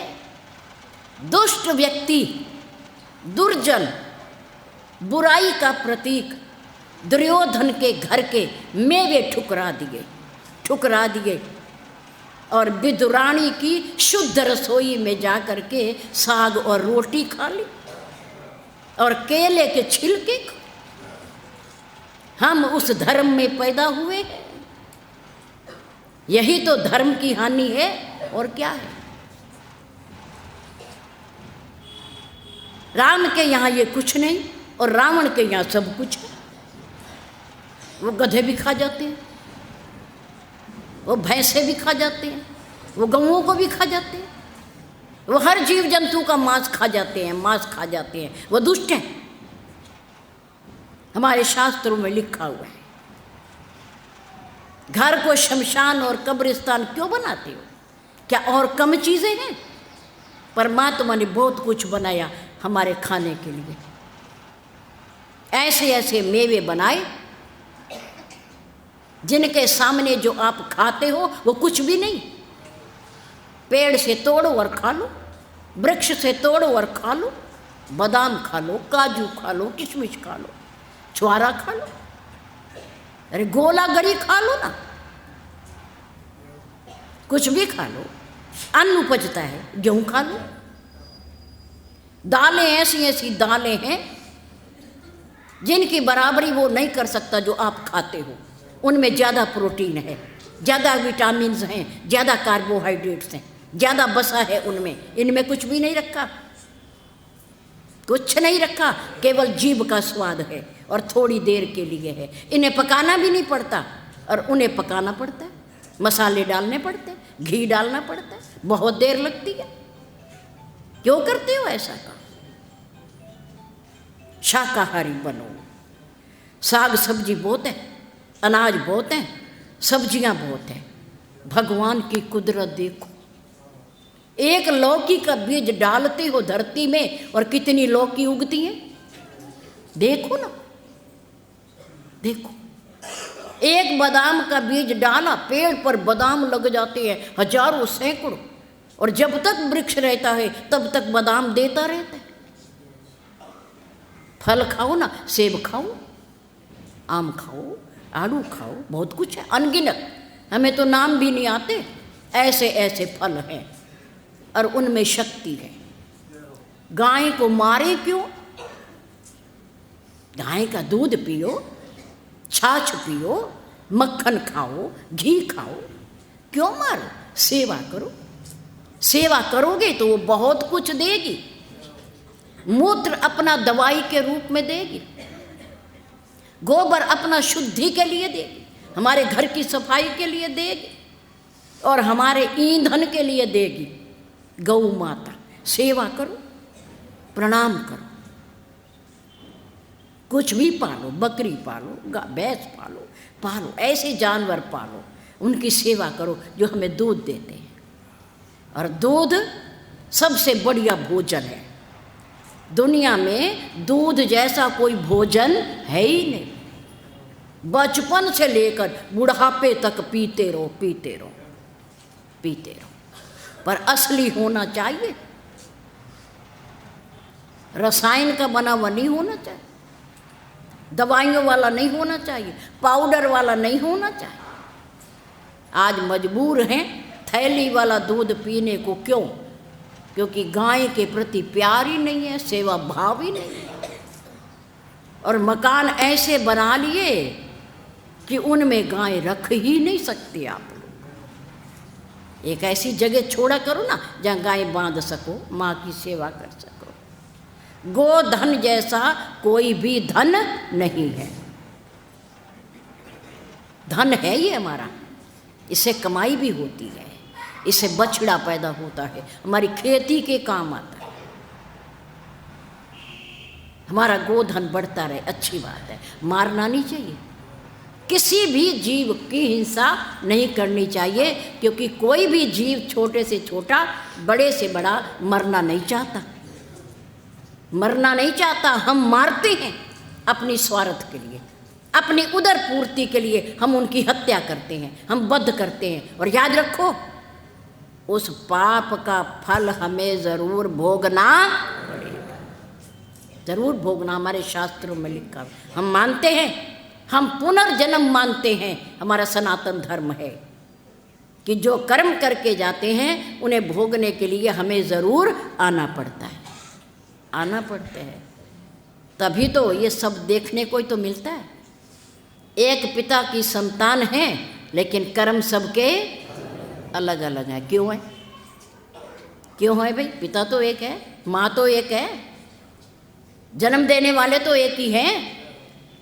[SPEAKER 1] दुष्ट व्यक्ति, दुर्जन, बुराई का प्रतीक दुर्योधन के घर के मेवे ठुकरा दिए, ठुकरा दिए, और विदुरानी की शुद्ध रसोई में जा कर के साग और रोटी खा ली और केले के छिलके। हम उस धर्म में पैदा हुए हैं, यही तो धर्म की हानि है, और क्या है। राम के यहाँ ये कुछ नहीं, और रावण के यहाँ सब कुछ है। वो गधे भी खा जाते हैं, वो भैंसे भी खा जाते हैं, वो गऊओं को भी खा जाते हैं, वो हर जीव जंतु का मांस खा जाते हैं, मांस खा जाते हैं, वो दुष्ट हैं। हमारे शास्त्रों में लिखा हुआ है। घर को शमशान और कब्रिस्तान क्यों बनाते हो? क्या और कम चीजें हैं? परमात्मा ने बहुत कुछ बनाया हमारे खाने के लिए। ऐसे ऐसे मेवे बनाए जिनके सामने जो आप खाते हो वो कुछ भी नहीं। पेड़ से तोड़ो और खा लो, वृक्ष से तोड़ो और खा लो, बादाम खा लो, काजू खा लो, किशमिश खा लो, छुआरा खा लो, अरे गोला गरी खा लो ना, कुछ भी खा लो। अन्न उपजता है, गेहूं खा लो। दालें ऐसी ऐसी दालें हैं जिनकी बराबरी वो नहीं कर सकता जो आप खाते हो। उनमें ज़्यादा प्रोटीन है, ज़्यादा विटामिन्स हैं, ज़्यादा कार्बोहाइड्रेट्स हैं, ज़्यादा वसा है उनमें। इनमें कुछ भी नहीं रखा, कुछ नहीं रखा, केवल जीभ का स्वाद है और थोड़ी देर के लिए है। इन्हें पकाना भी नहीं पड़ता और उन्हें पकाना पड़ता है, मसाले डालने पड़ते हैं, घी डालना पड़ता है, बहुत देर लगती है। क्यों करते हो ऐसा काम? शाकाहारी बनो। साग सब्जी बहुत है, अनाज बहुत है, सब्जियां बहुत है। भगवान की कुदरत देखो, एक लौकी का बीज डालते हो धरती में और कितनी लौकी उगती है, देखो ना, देखो। एक बादाम का बीज डाला, पेड़ पर बादाम लग जाते हैं हजारों सैकड़ों, और जब तक वृक्ष रहता है तब तक बादाम देता रहता है। फल खाओ ना, सेब खाओ, आम खाओ, आड़ू खाओ, बहुत कुछ है अनगिनत, हमें तो नाम भी नहीं आते। ऐसे ऐसे फल हैं और उनमें शक्ति है। गाय को मारे क्यों? गाय का दूध पियो, छाछ पियो, मक्खन खाओ, घी खाओ, क्यों मारो? सेवा करो। सेवा करोगे तो वो बहुत कुछ देगी। मूत्र अपना दवाई के रूप में देगी, गोबर अपना शुद्धि के लिए देगी, हमारे घर की सफाई के लिए देगी और हमारे ईंधन के लिए देगी। गौ माता, सेवा करो, प्रणाम करो। कुछ भी पालो, बकरी पालो, भैंस पालो, पालो, ऐसे जानवर पालो, उनकी सेवा करो जो हमें दूध देते हैं। और दूध सबसे बढ़िया भोजन है। दुनिया में दूध जैसा कोई भोजन है ही नहीं। बचपन से लेकर बुढ़ापे तक पीते रहो, पीते रहो, पीते रहो, पर असली होना चाहिए। रसायन का बना हुआ नहीं होना चाहिए, दवाइयों वाला नहीं होना चाहिए, पाउडर वाला नहीं होना चाहिए। आज मजबूर हैं थैली वाला दूध पीने को। क्यों? क्योंकि गाय के प्रति प्यार ही नहीं है, सेवा भाव ही नहीं है। और मकान ऐसे बना लिए कि उनमें गाय रख ही नहीं सकते आप लोग। एक ऐसी जगह छोड़ा करो ना जहाँ गाय बांध सको, माँ की सेवा कर सको। गोधन जैसा कोई भी धन नहीं है। धन है ये हमारा, इससे कमाई भी होती है, इससे बछड़ा पैदा होता है, हमारी खेती के काम आता है। हमारा गोधन बढ़ता रहे, अच्छी बात है। मारना नहीं चाहिए, किसी भी जीव की हिंसा नहीं करनी चाहिए, क्योंकि कोई भी जीव छोटे से छोटा, बड़े से बड़ा मरना नहीं चाहता, मरना नहीं चाहता। हम मारते हैं अपनी स्वार्थ के लिए, अपनी उदर पूर्ति के लिए हम उनकी हत्या करते हैं, हम वध करते हैं। और याद रखो, उस पाप का फल हमें जरूर भोगना पड़ेगा, जरूर भोगना। हमारे शास्त्रों में लिखा, हम मानते हैं, हम पुनर्जन्म मानते हैं। हमारा सनातन धर्म है कि जो कर्म करके जाते हैं उन्हें भोगने के लिए हमें ज़रूर आना पड़ता है, आना पड़ता है। तभी तो ये सब देखने को ही तो मिलता है। एक पिता की संतान है लेकिन कर्म सबके अलग अलग हैं। क्यों है? क्यों है भाई? पिता तो एक है, माँ तो एक है, जन्म देने वाले तो एक ही हैं,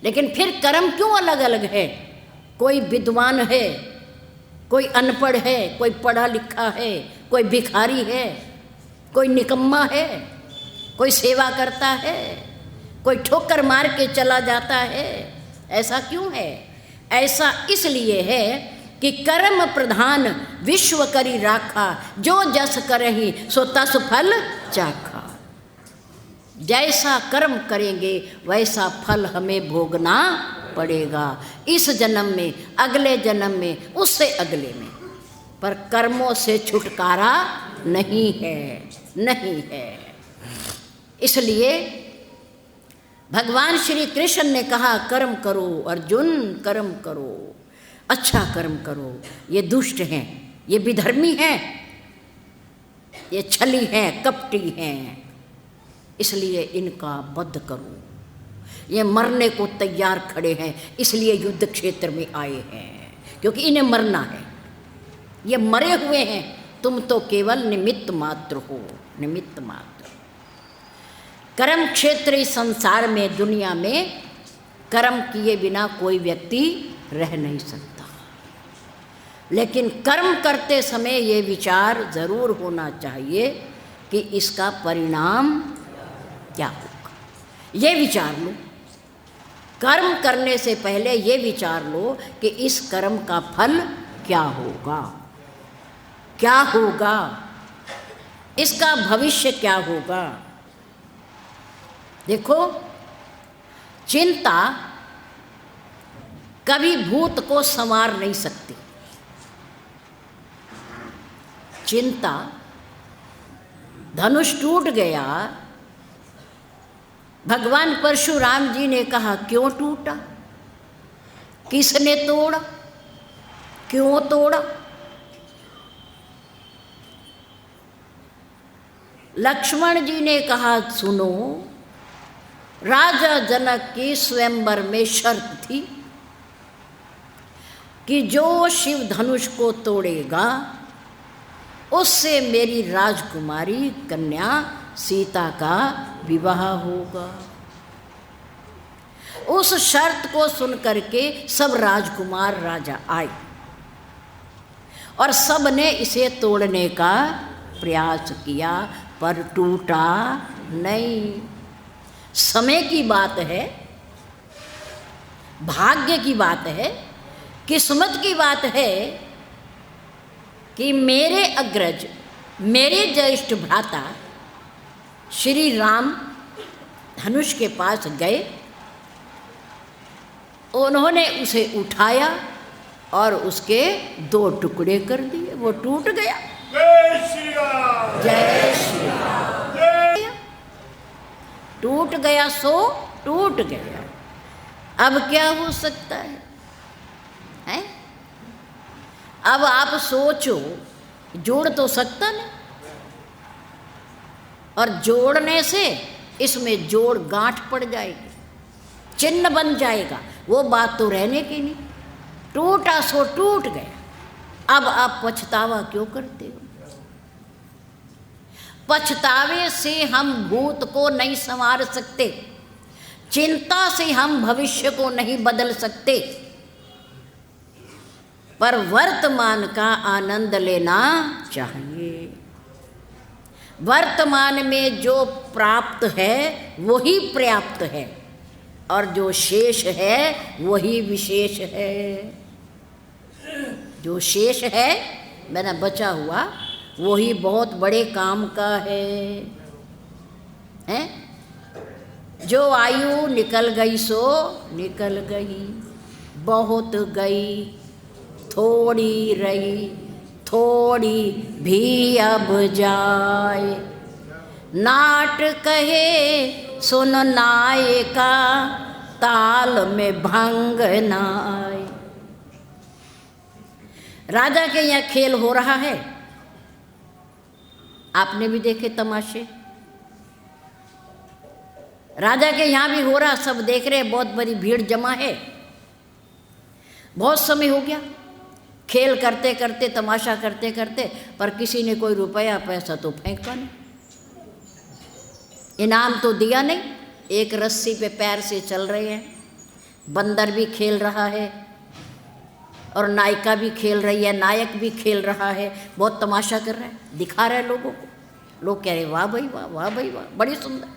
[SPEAKER 1] लेकिन फिर कर्म क्यों अलग अलग है? कोई विद्वान है, कोई अनपढ़ है, कोई पढ़ा लिखा है, कोई भिखारी है, कोई निकम्मा है, कोई सेवा करता है, कोई ठोकर मार के चला जाता है। ऐसा क्यों है? ऐसा इसलिए है कि कर्म प्रधान विश्व करी राखा, जो जस करहि सो तस फल चाखा। जैसा कर्म करेंगे वैसा फल हमें भोगना पड़ेगा, इस जन्म में, अगले जन्म में, उससे अगले में। पर कर्मों से छुटकारा नहीं है, नहीं है। इसलिए भगवान श्री कृष्ण ने कहा कर्म करो अर्जुन, कर्म करो, अच्छा कर्म करो। ये दुष्ट हैं, ये विधर्मी हैं, ये छली हैं, कपटी हैं, इसलिए इनका वध करो। ये मरने को तैयार खड़े हैं, इसलिए युद्ध क्षेत्र में आए हैं, क्योंकि इन्हें मरना है। ये मरे हुए हैं, तुम तो केवल निमित्त मात्र हो, निमित्त मात्र। कर्म क्षेत्र इस संसार में, दुनिया में कर्म किए बिना कोई व्यक्ति रह नहीं सकता। लेकिन कर्म करते समय ये विचार जरूर होना चाहिए कि इसका परिणाम क्या होगा। ये विचार लो, कर्म करने से पहले ये विचार लो कि इस कर्म का फल क्या होगा, क्या होगा, इसका भविष्य क्या होगा। देखो, चिंता कभी भूत को संवार नहीं सकती। चिंता, धनुष टूट गया, भगवान परशुराम जी ने कहा क्यों टूटा, किसने तोड़ा, क्यों तोड़ा। लक्ष्मण जी ने कहा सुनो, राजा जनक की स्वयंवर में शर्त थी कि जो शिव धनुष को तोड़ेगा उससे मेरी राजकुमारी कन्या सीता का विवाह होगा। उस शर्त को सुनकर के सब राजकुमार राजा आए और सब ने इसे तोड़ने का प्रयास किया, पर टूटा नहीं। समय की बात है, भाग्य की बात है, किस्मत की बात है कि मेरे अग्रज, मेरे ज्येष्ठ भ्राता श्री राम धनुष के पास गए, उन्होंने उसे उठाया और उसके 2 टुकड़े कर दिए, वो टूट गया।
[SPEAKER 2] जय श्री राम,
[SPEAKER 1] जय श्री राम। टूट गया सो टूट गया, अब क्या हो सकता है, हैं? अब आप सोचो, जोड़ तो सकता नहीं, और जोड़ने से इसमें जोड़ गांठ पड़ जाएगी, चिन्ह बन जाएगा, वो बात तो रहने की नहीं। टूटा सो टूट गया, अब आप पछतावा क्यों करते हो? पछतावे से हम भूत को नहीं संवार सकते, चिंता से हम भविष्य को नहीं बदल सकते, पर वर्तमान का आनंद लेना चाहिए। वर्तमान में जो प्राप्त है वही पर्याप्त है, और जो शेष है वही विशेष है। जो शेष है, मेरा बचा हुआ, वही बहुत बड़े काम का है, हैं? जो आयु निकल गई सो निकल गई, बहुत गई, थोड़ी रही, थोड़ी भी अब जाए। नाट कहे सुन नायिका, ताल में भंग न आए। राजा के यहाँ खेल हो रहा है, आपने भी देखे तमाशे, राजा के यहाँ भी हो रहा, सब देख रहे, बहुत बड़ी भीड़ जमा है। बहुत समय हो गया खेल करते करते, तमाशा करते करते, पर किसी ने कोई रुपया पैसा तो फेंका नहीं, इनाम तो दिया नहीं। एक रस्सी पे पैर से चल रहे हैं, बंदर भी खेल रहा है, और नायिका भी खेल रही है, नायक भी खेल रहा है, बहुत तमाशा कर रहा है, दिखा रहा है लोगों को। लोग कह रहे वाह भाई वाह, वाह भाई वाह, बड़ी सुंदर।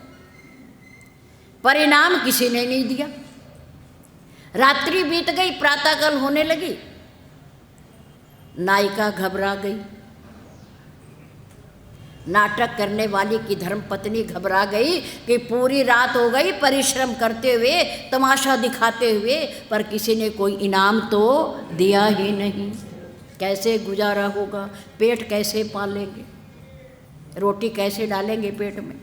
[SPEAKER 1] परिणाम किसी ने नहीं दिया। रात्रि बीत गई, प्रातःकाल होने लगी, नायिका घबरा गई। नाटक करने वाली की धर्मपत्नी घबरा गई कि पूरी रात हो गई परिश्रम करते हुए, तमाशा दिखाते हुए, पर किसी ने कोई इनाम तो दिया ही नहीं। कैसे गुजारा होगा, पेट कैसे पालेंगे, रोटी कैसे डालेंगे पेट में।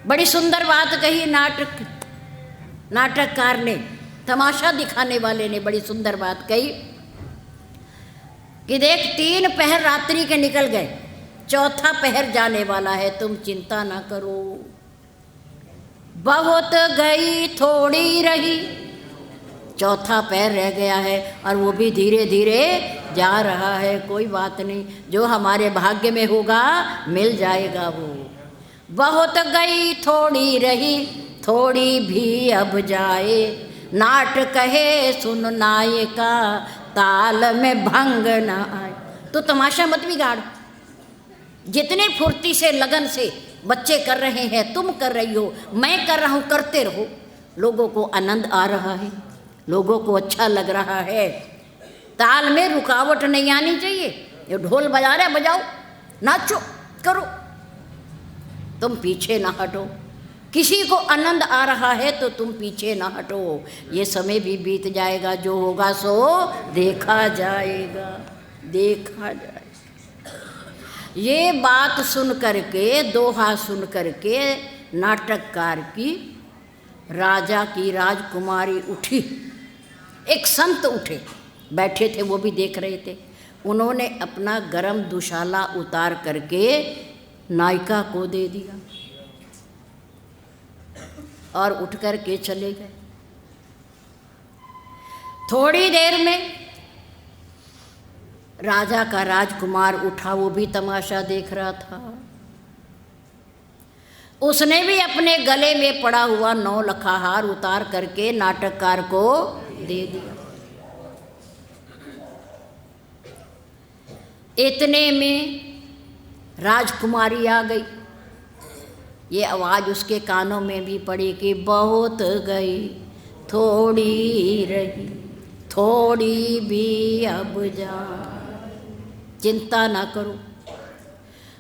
[SPEAKER 1] बड़ी सुंदर बात कही नाटककार ने, तमाशा दिखाने वाले ने बड़ी सुंदर बात कही कि देख 3 पहर रात्रि के निकल गए, 4था पहर जाने वाला है, तुम चिंता ना करो। बहुत गई थोड़ी रही, 4था पहर रह गया है और वो भी धीरे धीरे जा रहा है। कोई बात नहीं, जो हमारे भाग्य में होगा मिल जाएगा वो। बहुत गई थोड़ी रही, थोड़ी भी अब जाए, नाट कहे सुन नायिका, ताल में भंग ना आए। तो तमाशा मत बिगाड़। जितने फुर्ती से लगन से बच्चे कर रहे हैं, तुम कर रही हो, मैं कर रहा हूँ, करते रहो। लोगों को आनंद आ रहा है, लोगों को अच्छा लग रहा है। ताल में रुकावट नहीं आनी चाहिए। ये ढोल बजा रहे, बजाओ, नाचो, करो, तुम पीछे ना हटो। किसी को आनंद आ रहा है तो तुम पीछे ना हटो। ये समय भी बीत जाएगा, जो होगा सो देखा जाएगा, देखा जाएगा। ये बात सुन करके, दोहा सुन करके नाटककार की, राजा की राजकुमारी उठी। एक संत उठे, बैठे थे, वो भी देख रहे थे। उन्होंने अपना गरम दुशाला उतार करके नायिका को दे दिया और उठ कर के चले गए। थोड़ी देर में राजा का राजकुमार उठा, वो भी तमाशा देख रहा था। उसने भी अपने गले में पड़ा हुआ 9 लखा हार उतार करके नाटककार को दे दिया। इतने में राजकुमारी आ गई। ये आवाज़ उसके कानों में भी पड़ी कि बहुत गई थोड़ी रही, थोड़ी भी अब जा, चिंता ना करो।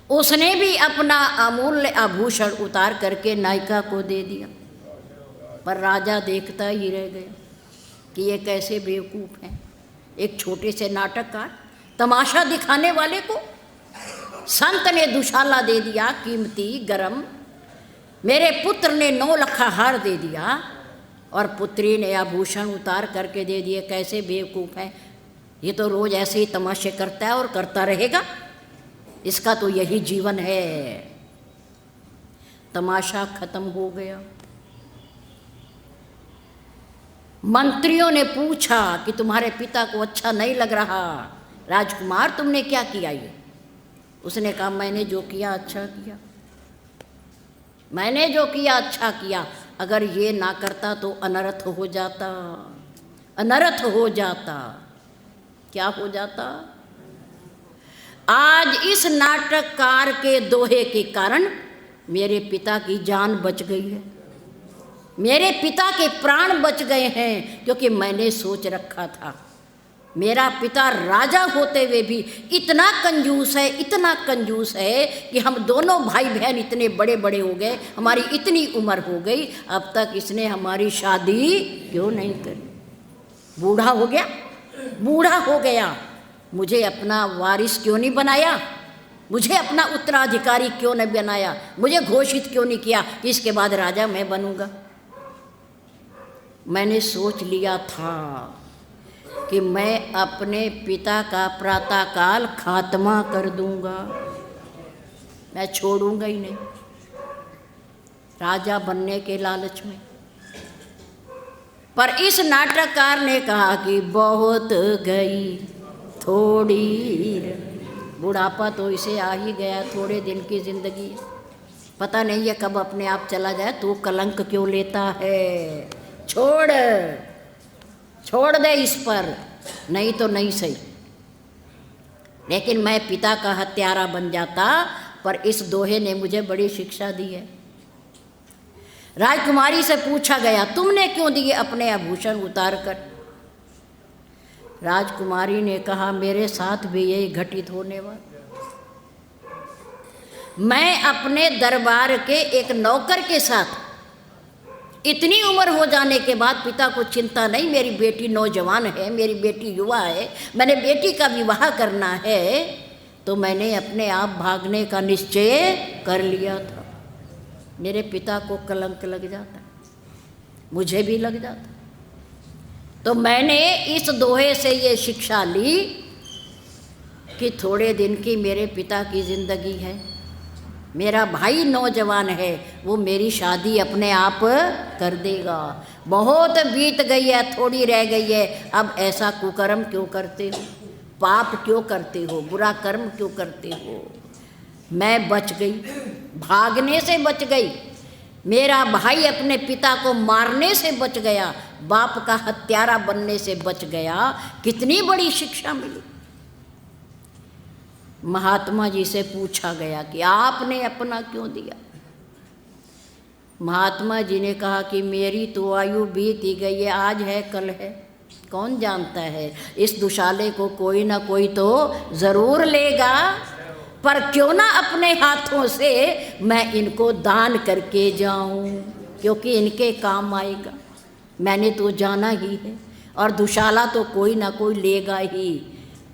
[SPEAKER 1] उसने भी अपना अमूल्य आभूषण उतार करके नायिका को दे दिया। पर राजा देखता ही रह गया कि ये कैसे बेवकूफ़ हैं। एक छोटे से नाटककार, तमाशा दिखाने वाले को संत ने दुशाला दे दिया, कीमती गरम। मेरे पुत्र ने 9 लखा हार दे दिया और पुत्री ने आभूषण उतार करके दे दिए। कैसे बेवकूफ़ है। ये तो रोज़ ऐसे ही तमाशे करता है और करता रहेगा। इसका तो यही जीवन है। तमाशा खत्म हो गया। मंत्रियों ने पूछा कि तुम्हारे पिता को अच्छा नहीं लग रहा, राजकुमार तुमने क्या किया ये? उसने कहा मैंने जो किया अच्छा किया, मैंने जो किया अच्छा किया। अगर ये ना करता तो अनर्थ हो जाता, अनर्थ हो जाता। क्या हो जाता? आज इस नाटककार के दोहे के कारण मेरे पिता की जान बच गई है, मेरे पिता के प्राण बच गए हैं, क्योंकि मैंने सोच रखा था। मेरा पिता राजा होते हुए भी इतना कंजूस है, इतना कंजूस है कि हम दोनों भाई बहन इतने बड़े बड़े हो गए, हमारी इतनी उम्र हो गई, अब तक इसने हमारी शादी क्यों नहीं करी? बूढ़ा हो गया, बूढ़ा हो गया, मुझे अपना वारिस क्यों नहीं बनाया? मुझे अपना उत्तराधिकारी क्यों नहीं बनाया? मुझे घोषित क्यों नहीं किया कि इसके बाद राजा मैं बनूंगा? मैंने सोच लिया था कि मैं अपने पिता का प्रातःकाल खात्मा कर दूंगा, मैं छोड़ूंगा ही नहीं राजा बनने के लालच में। पर इस नाटककार ने कहा कि बहुत गई थोड़ी रही। बुढ़ापा तो इसे आ ही गया, थोड़े दिन की जिंदगी, पता नहीं है कब अपने आप चला जाए। तू कलंक क्यों लेता है? छोड़, छोड़ दे इस पर, नहीं तो नहीं सही। लेकिन मैं पिता का हत्यारा बन जाता, पर इस दोहे ने मुझे बड़ी शिक्षा दी है। राजकुमारी से पूछा गया, तुमने क्यों दिए अपने आभूषण उतार कर? राजकुमारी ने कहा, मेरे साथ भी यही घटित होने वाला। मैं अपने दरबार के एक नौकर के साथ इतनी उम्र हो जाने के बाद पिता को चिंता नहीं, मेरी बेटी नौजवान है, मेरी बेटी युवा है, मैंने बेटी का विवाह करना है, तो मैंने अपने आप भागने का निश्चय कर लिया था। मेरे पिता को कलंक लग जाता, मुझे भी लग जाता। तो मैंने इस दोहे से ये शिक्षा ली कि थोड़े दिन की मेरे पिता की ज़िंदगी है, मेरा भाई नौजवान है, वो मेरी शादी अपने आप कर देगा। बहुत बीत गई है, थोड़ी रह गई है, अब ऐसा कुकर्म क्यों करते हो, पाप क्यों करते हो, बुरा कर्म क्यों करते हो? मैं बच गई, भागने से बच गई, मेरा भाई अपने पिता को मारने से बच गया, बाप का हत्यारा बनने से बच गया। कितनी बड़ी शिक्षा मिली। महात्मा जी से पूछा गया कि आपने अपना क्यों दिया? महात्मा जी ने कहा कि मेरी तो आयु बीत ही गई है, आज है कल है, कौन जानता है, इस दुशाले को कोई ना कोई तो ज़रूर लेगा, पर क्यों ना अपने हाथों से मैं इनको दान करके जाऊं, क्योंकि इनके काम आएगा। मैंने तो जाना ही है, और दुशाला तो कोई ना कोई लेगा ही,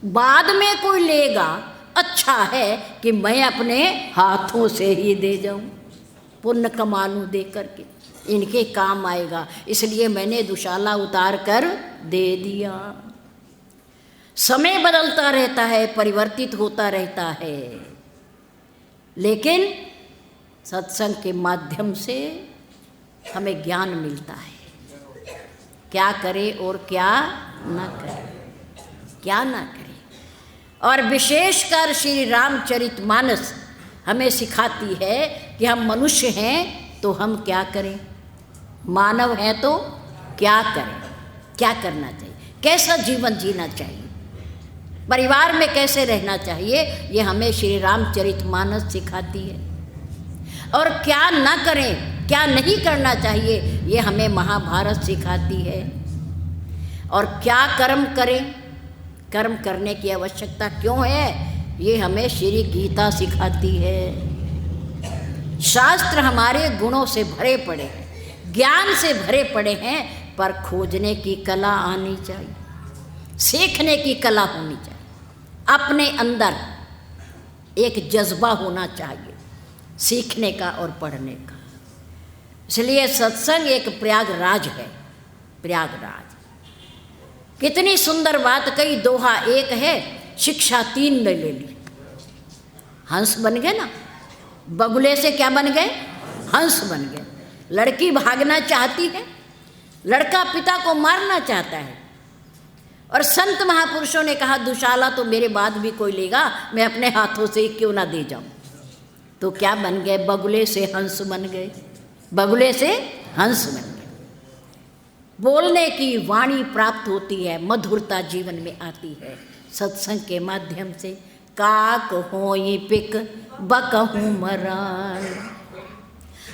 [SPEAKER 1] बाद में कोई लेगा। अच्छा है कि मैं अपने हाथों से ही दे जाऊं, पुण्य कमा लूं दे करके, इनके काम आएगा, इसलिए मैंने दुशाला उतार कर दे दिया। समय बदलता रहता है, परिवर्तित होता रहता है, लेकिन सत्संग के माध्यम से हमें ज्ञान मिलता है, क्या करें और क्या ना करें, क्या ना करें। और विशेषकर श्री रामचरितमानस हमें सिखाती है कि हम मनुष्य हैं तो हम क्या करें, मानव हैं तो क्या करें, क्या करना चाहिए, कैसा जीवन जीना चाहिए, परिवार में कैसे रहना चाहिए, ये हमें श्री रामचरितमानस सिखाती है। और क्या ना करें, क्या नहीं करना चाहिए, ये हमें महाभारत सिखाती है। और क्या कर्म करें, कर्म करने की आवश्यकता क्यों है, ये हमें श्री गीता सिखाती है। शास्त्र हमारे गुणों से भरे पड़े हैं, ज्ञान से भरे पड़े हैं, पर खोजने की कला आनी चाहिए, सीखने की कला होनी चाहिए, अपने अंदर एक जज्बा होना चाहिए सीखने का और पढ़ने का। इसलिए सत्संग एक प्रयागराज है, प्रयागराज। कितनी सुंदर बात कही, दोहा एक है, शिक्षा 3 ने ले ली। हंस बन गए ना, बगुले से क्या बन गए, हंस बन गए। लड़की भागना चाहती है, लड़का पिता को मारना चाहता है, और संत महापुरुषों ने कहा दुशाला तो मेरे बाद भी कोई लेगा, मैं अपने हाथों से क्यों ना दे जाऊं। तो क्या बन गए, बगुले से हंस बन गए, बगुले से हंस बन गए। बोलने की वाणी प्राप्त होती है, मधुरता जीवन में आती है सत्संग के माध्यम से। काक होई पिक बकहूँ मरान,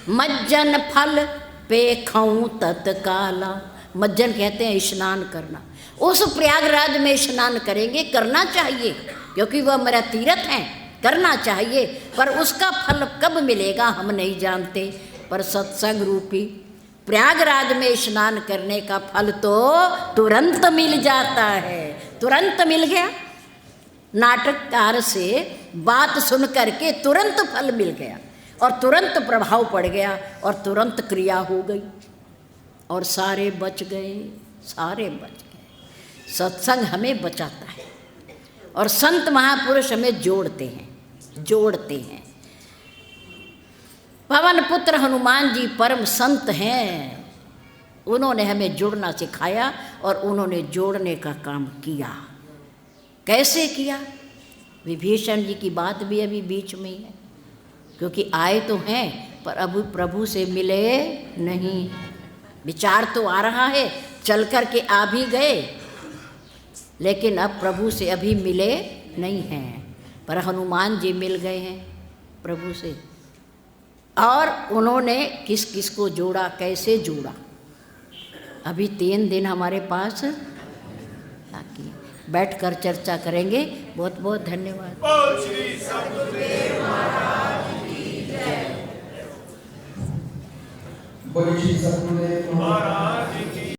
[SPEAKER 1] मज्जन फल पेखऊँ तत्काला। मज्जन कहते हैं स्नान करना। उस प्रयागराज में स्नान करेंगे, करना चाहिए, क्योंकि वह मेरा तीर्थ है, करना चाहिए, पर उसका फल कब मिलेगा हम नहीं जानते। पर सत्संग रूपी प्रयागराज में स्नान करने का फल तो तुरंत मिल जाता है, तुरंत मिल गया। नाटककार से बात सुन करके तुरंत फल मिल गया, और तुरंत प्रभाव पड़ गया, और तुरंत क्रिया हो गई, और सारे बच गए, सारे बच गए। सत्संग हमें बचाता है, और संत महापुरुष हमें जोड़ते हैं, जोड़ते हैं। पवन पुत्र हनुमान जी परम संत हैं, उन्होंने हमें जुड़ना सिखाया, और उन्होंने जोड़ने का काम किया। कैसे किया? विभीषण जी की बात भी अभी बीच में है, क्योंकि आए तो हैं पर अब प्रभु से मिले नहीं। विचार तो आ रहा है, चल कर के आ भी गए, लेकिन अब प्रभु से अभी मिले नहीं हैं। पर हनुमान जी मिल गए हैं प्रभु से, और उन्होंने किस किस को जोड़ा, कैसे जोड़ा, अभी 3 दिन हमारे पास बाकी। बैठ कर चर्चा करेंगे। बहुत बहुत धन्यवाद।
[SPEAKER 2] बोल श्री सतगुरुदेव महाराज की जय।
[SPEAKER 3] बोल श्री सतगुरुदेव महाराज